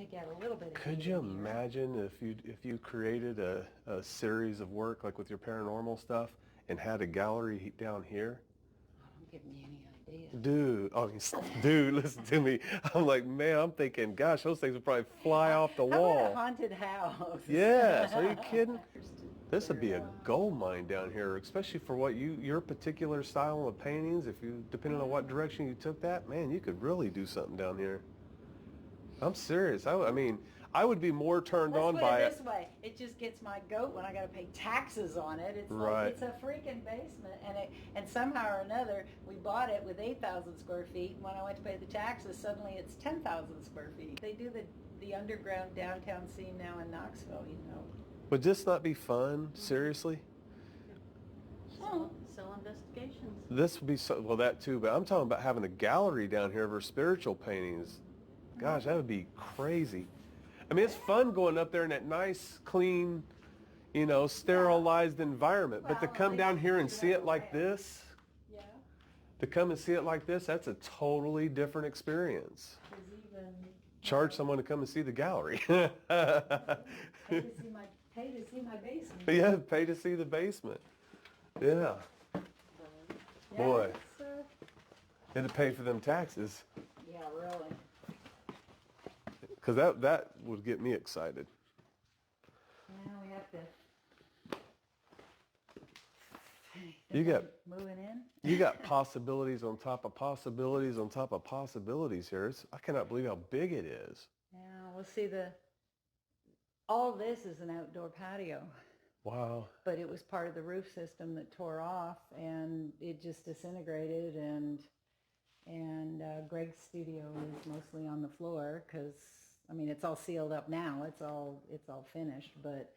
get a little bit of Could heat you in here. imagine if you created a series of work like with your paranormal stuff and had a gallery down here? Don't give me any idea. Dude, dude, listen to me. I'm like, man, I'm thinking, gosh, those things would probably fly off the How about a wall. haunted house? Yes, are you kidding? This would be a gold mine down here, especially for what your particular style of paintings. If you, depending on what direction you took that, man, you could really do something down here. I'm serious. I mean, I would be more turned on Let's by put it it. this way: it just gets my goat when I got to pay taxes on it. It's Right. like it's a freaking basement, and somehow or another we bought it with 8,000 square feet. And when I went to pay the taxes, suddenly it's 10,000 square feet. They do the underground downtown scene now in Knoxville. You know. Would this not be fun? Seriously? Sell investigations. This would be so, well, that too, but I'm talking about having a gallery down here for spiritual paintings. Gosh, that would be crazy. I mean, it's fun going up there in that nice, clean, you know, sterilized environment, but to Well, come they down here and do see that it like way. this, Yeah. to come and see it like this, that's a totally different experience. There's even Charge someone to come and see the gallery. pay to see my basement. Yeah, pay to see the basement. Yeah. Yeah, Boy. it's, And to pay for them taxes. yeah, really. Because that would get me excited. Now we have to. You got moving in. you got possibilities on top of possibilities on top of possibilities here. I cannot believe how big it is. Yeah, we'll see all this is an outdoor patio. Wow. But it was part of the roof system that tore off, and it just disintegrated. And Greg's studio is mostly on the floor because, I mean, it's all sealed up now. It's all finished. But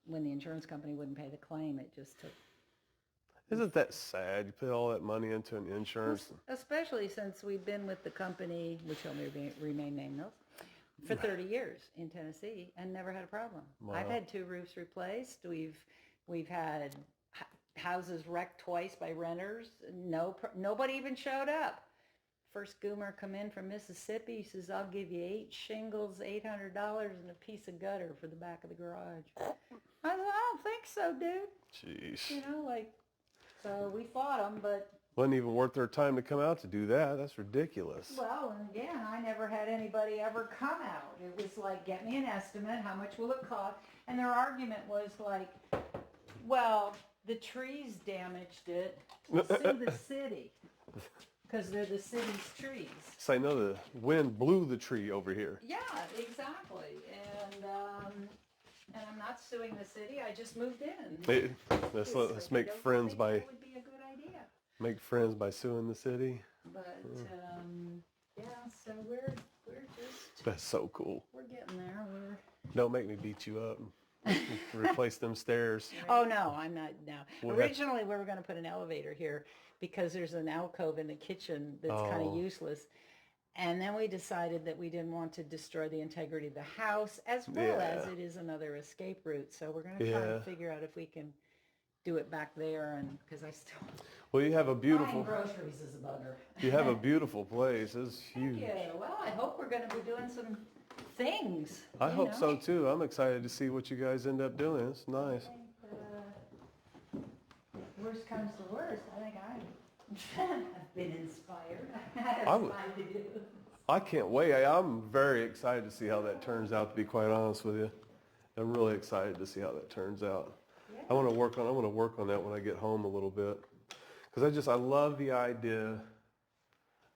when the insurance company wouldn't pay the claim, it just took. Isn't that sad? You put all that money into an insurance. Especially since we've been with the company, which will remain nameless, for 30 years in Tennessee and never had a problem. Wow. I've had 2 roofs replaced. We've had houses wrecked twice by renters. Nobody even showed up. First goomer come in from Mississippi. He says, "I'll give you 8 shingles, $800, and a piece of gutter for the back of the garage." I said, "I don't think so, dude." Jeez. You know, like, so we fought them, but. Wasn't even worth their time to come out to do that. That's ridiculous. Well, and again, I never had anybody ever come out. It was like, get me an estimate, how much will it cost? And their argument was like, well, the trees damaged it, sue the city, because they're the city's trees. So I know the wind blew the tree over here. Yeah, exactly. And I'm not suing the city, I just moved in. Let's make friends by... That would be a good idea. Make friends by suing the city. But, yeah, so we're just... That's so cool. We're getting there. Don't make me beat you up. Replace them stairs. Oh, no, I'm not now. Well, Originally, we were going to put an elevator here because there's an alcove in the kitchen that's kind of useless. And then we decided that we didn't want to destroy the integrity of the house as well as it is another escape route. So we're going to try and figure out if we can do it back there, and because I still... Well, you have a beautiful... Buying groceries is a bugger. You have a beautiful place. It's huge. Thank you. Well, I hope we're going to be doing some things. I hope so, too. I'm excited to see what you guys end up doing. It's nice. I think, worst comes to worst, I think I've been inspired. I have time to do. I can't wait. I'm very excited to see how that turns out, to be quite honest with you. I'm really excited to see how that turns out. Yeah. I want to work on that when I get home a little bit. Because I love the idea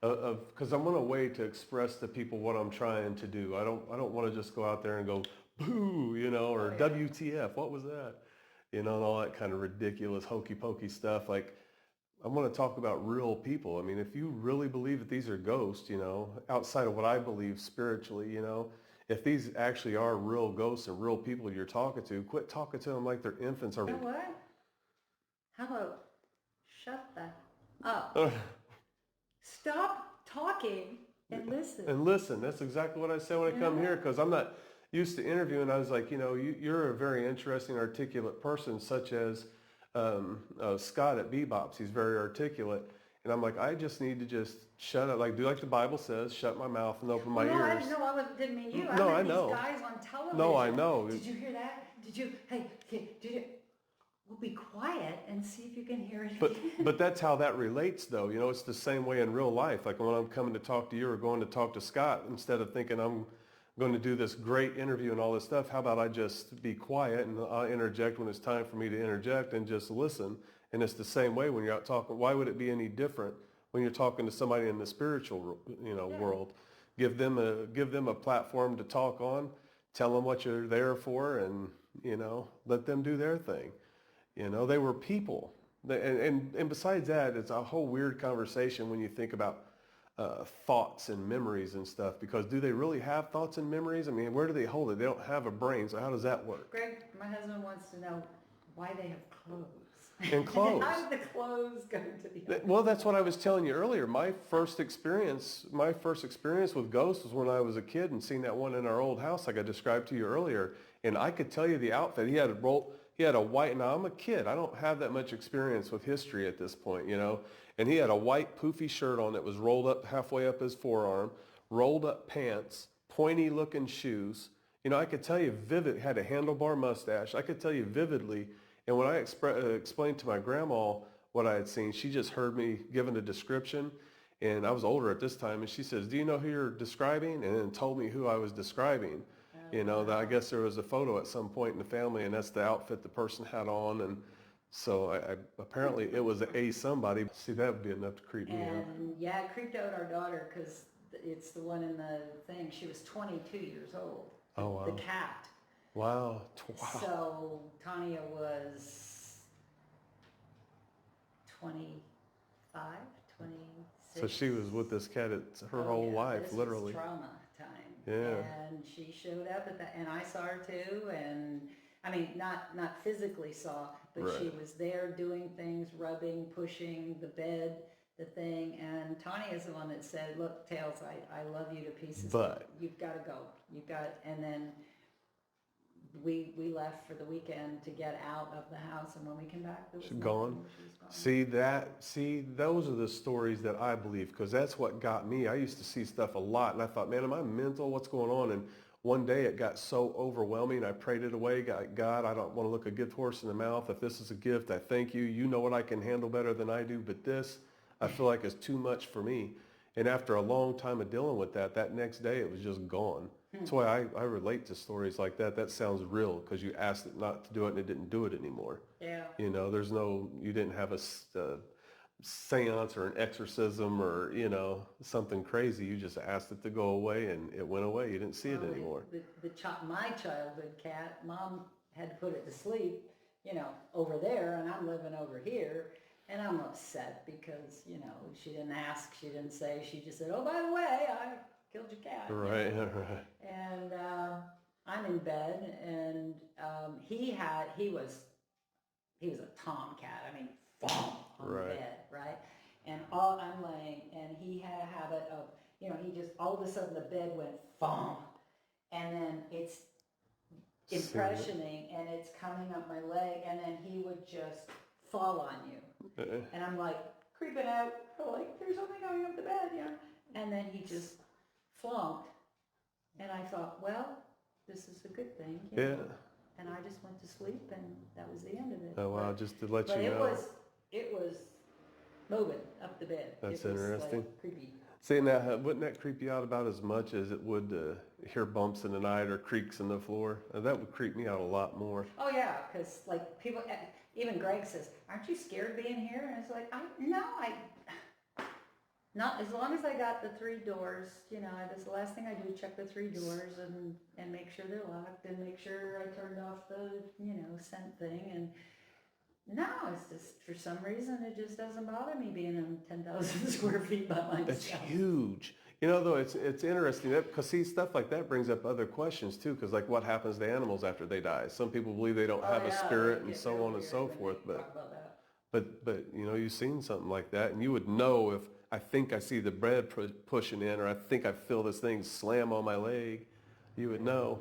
of, because I'm on a way to express to people what I'm trying to do. I don't want to just go out there and go, boo, or WTF, what was that? And all that kind of ridiculous hokey pokey stuff. Like, I want to talk about real people. I mean, if you really believe that these are ghosts, outside of what I believe spiritually, if these actually are real ghosts and real people you're talking to, quit talking to them like they're infants. You know what? How about shut the up? Stop talking and listen. And listen. That's exactly what I say when I come here, because I'm not used to interviewing. I was like, you're a very interesting, articulate person, such as Scott at Bebops. He's very articulate. And I'm like, I just need to just shut up, do like the Bible says, shut my mouth and open my ears. I didn't mean you. No, I I know. These guys on television. No, I know. Did you hear that? Did you? Well, be quiet and see if you can hear it again. But that's how that relates, though. It's the same way in real life. Like when I'm coming to talk to you or going to talk to Scott, instead of thinking I'm going to do this great interview and all this stuff, how about I just be quiet and I'll interject when it's time for me to interject and just listen. And it's the same way when you're out talking. Why would it be any different when you're talking to somebody in the spiritual, world? Give them a platform to talk on. Tell them what you're there for, and let them do their thing. They were people. And besides that, it's a whole weird conversation when you think about thoughts and memories and stuff, because do they really have thoughts and memories? I mean, where do they hold it? They don't have a brain, so how does that work? Greg, my husband wants to know why they have clothes. And clothes. How did the clothes go to the Well, that's what I was telling you earlier. My first experience with ghosts was when I was a kid and seen that one in our old house like I described to you earlier. And I could tell you the outfit. He had a white, now I'm a kid. I don't have that much experience with history at this point, And he had a white poofy shirt on that was rolled up halfway up his forearm, rolled up pants, pointy looking shoes. I could tell you had a handlebar mustache. I could tell you vividly. And when I explained to my grandma what I had seen, she just heard me giving a description. And I was older at this time. And she says, "Do you know who you're describing?" And then told me who I was describing. That I guess there was a photo at some point in the family, and that's the outfit the person had on. And so I apparently it was somebody. See, that would be enough to creep me out. Yeah, it creeped out our daughter because it's the one in the thing. She was 22 years old. Oh, wow. The cat. Wow. Wow. So Tanya was 25, 26. So she was with this cat her whole life, this literally. was trauma time. Yeah. And she showed up at that, and I saw her too. And I mean, not physically saw, but she Right. was there doing things, rubbing, pushing the bed, the thing. And Tanya is the one that said, "Look, Tails, I love you to pieces, But you've got to go. You've got." And then we left for the weekend to get out of the house, and when we came back, there was she's nothing. gone. She was gone. See, those are the stories that I believe, because that's what got me. I used to see stuff a lot, and I thought, man, am I mental? What's going on? And one day it got so overwhelming, I prayed it away. God, I don't want to look a gift horse in the mouth. If this is a gift, I thank you. You know what I can handle better than I do, but this, I feel like is too much for me. And after a long time of dealing with that next day, it was just gone. That's why I relate to stories like that. That sounds real, because you asked it not to do it and it didn't do it anymore. Yeah. You know, you didn't have a seance or an exorcism or, something crazy. You just asked it to go away and it went away. You didn't see it anymore. My childhood cat, Mom had to put it to sleep, over there, and I'm living over here. And I'm upset because, she didn't ask, she didn't say, she just said, "Oh, by the way, I killed your cat." Right, right. And I'm in bed, and he was a tomcat. I mean, on the Right. bed, right? And I'm laying, and he had a habit of, he just all of a sudden the bed went thump, and then it's impressioning, and it's coming up my leg, and then he would just fall on you. And I'm like creeping out, like there's something going up the bed, and then he just flunked, and I thought, well, this is a good thing, Yeah. And I just went to sleep, and that was the end of it. Oh, wow, just to let But you know. it was moving up the bed. That's it was interesting. Like creepy. See, now, wouldn't that creep you out about as much as it would to hear bumps in the night or creaks in the floor? That would creep me out a lot more. Oh yeah, because like people, even Greg says, "Aren't you scared being here?" And it's like, not as long as I got the 3 doors. That's the last thing I do: check the 3 doors and make sure they're locked, and make sure I turned off the scent thing. And no, it's just for some reason it just doesn't bother me being in 10,000 square feet by myself. That's huge. Though it's interesting because see, stuff like that brings up other questions too. Because like, what happens to animals after they die? Some people believe they don't have a spirit and so on and so forth. But you've seen something like that, and you would know if I think I see the bread pushing in, or I think I feel this thing slam on my leg. You would know.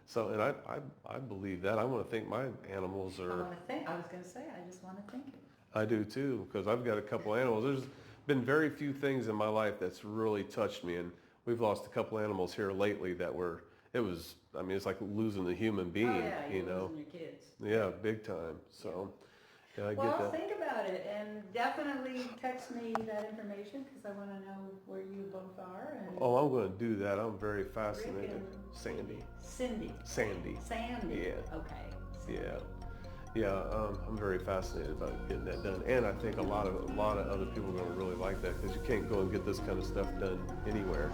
So, and I believe that. I want to think my animals are. I was going to say, I just want to think it. I do too, because I've got a couple animals. There's been very few things in my life that's really touched me, and we've lost a couple animals here lately that it's like losing a human being, Oh yeah, you're losing your kids. Yeah, big time. So, yeah, I get that. Think about it, and definitely text me that information, because I want to know where you both are. And Oh, I'm going to do that. I'm very fascinated. Cindy. Sandy. Yeah. Okay. Yeah, I'm very fascinated about getting that done, and I think a lot of other people are going to really like that, because you can't go and get this kind of stuff done anywhere.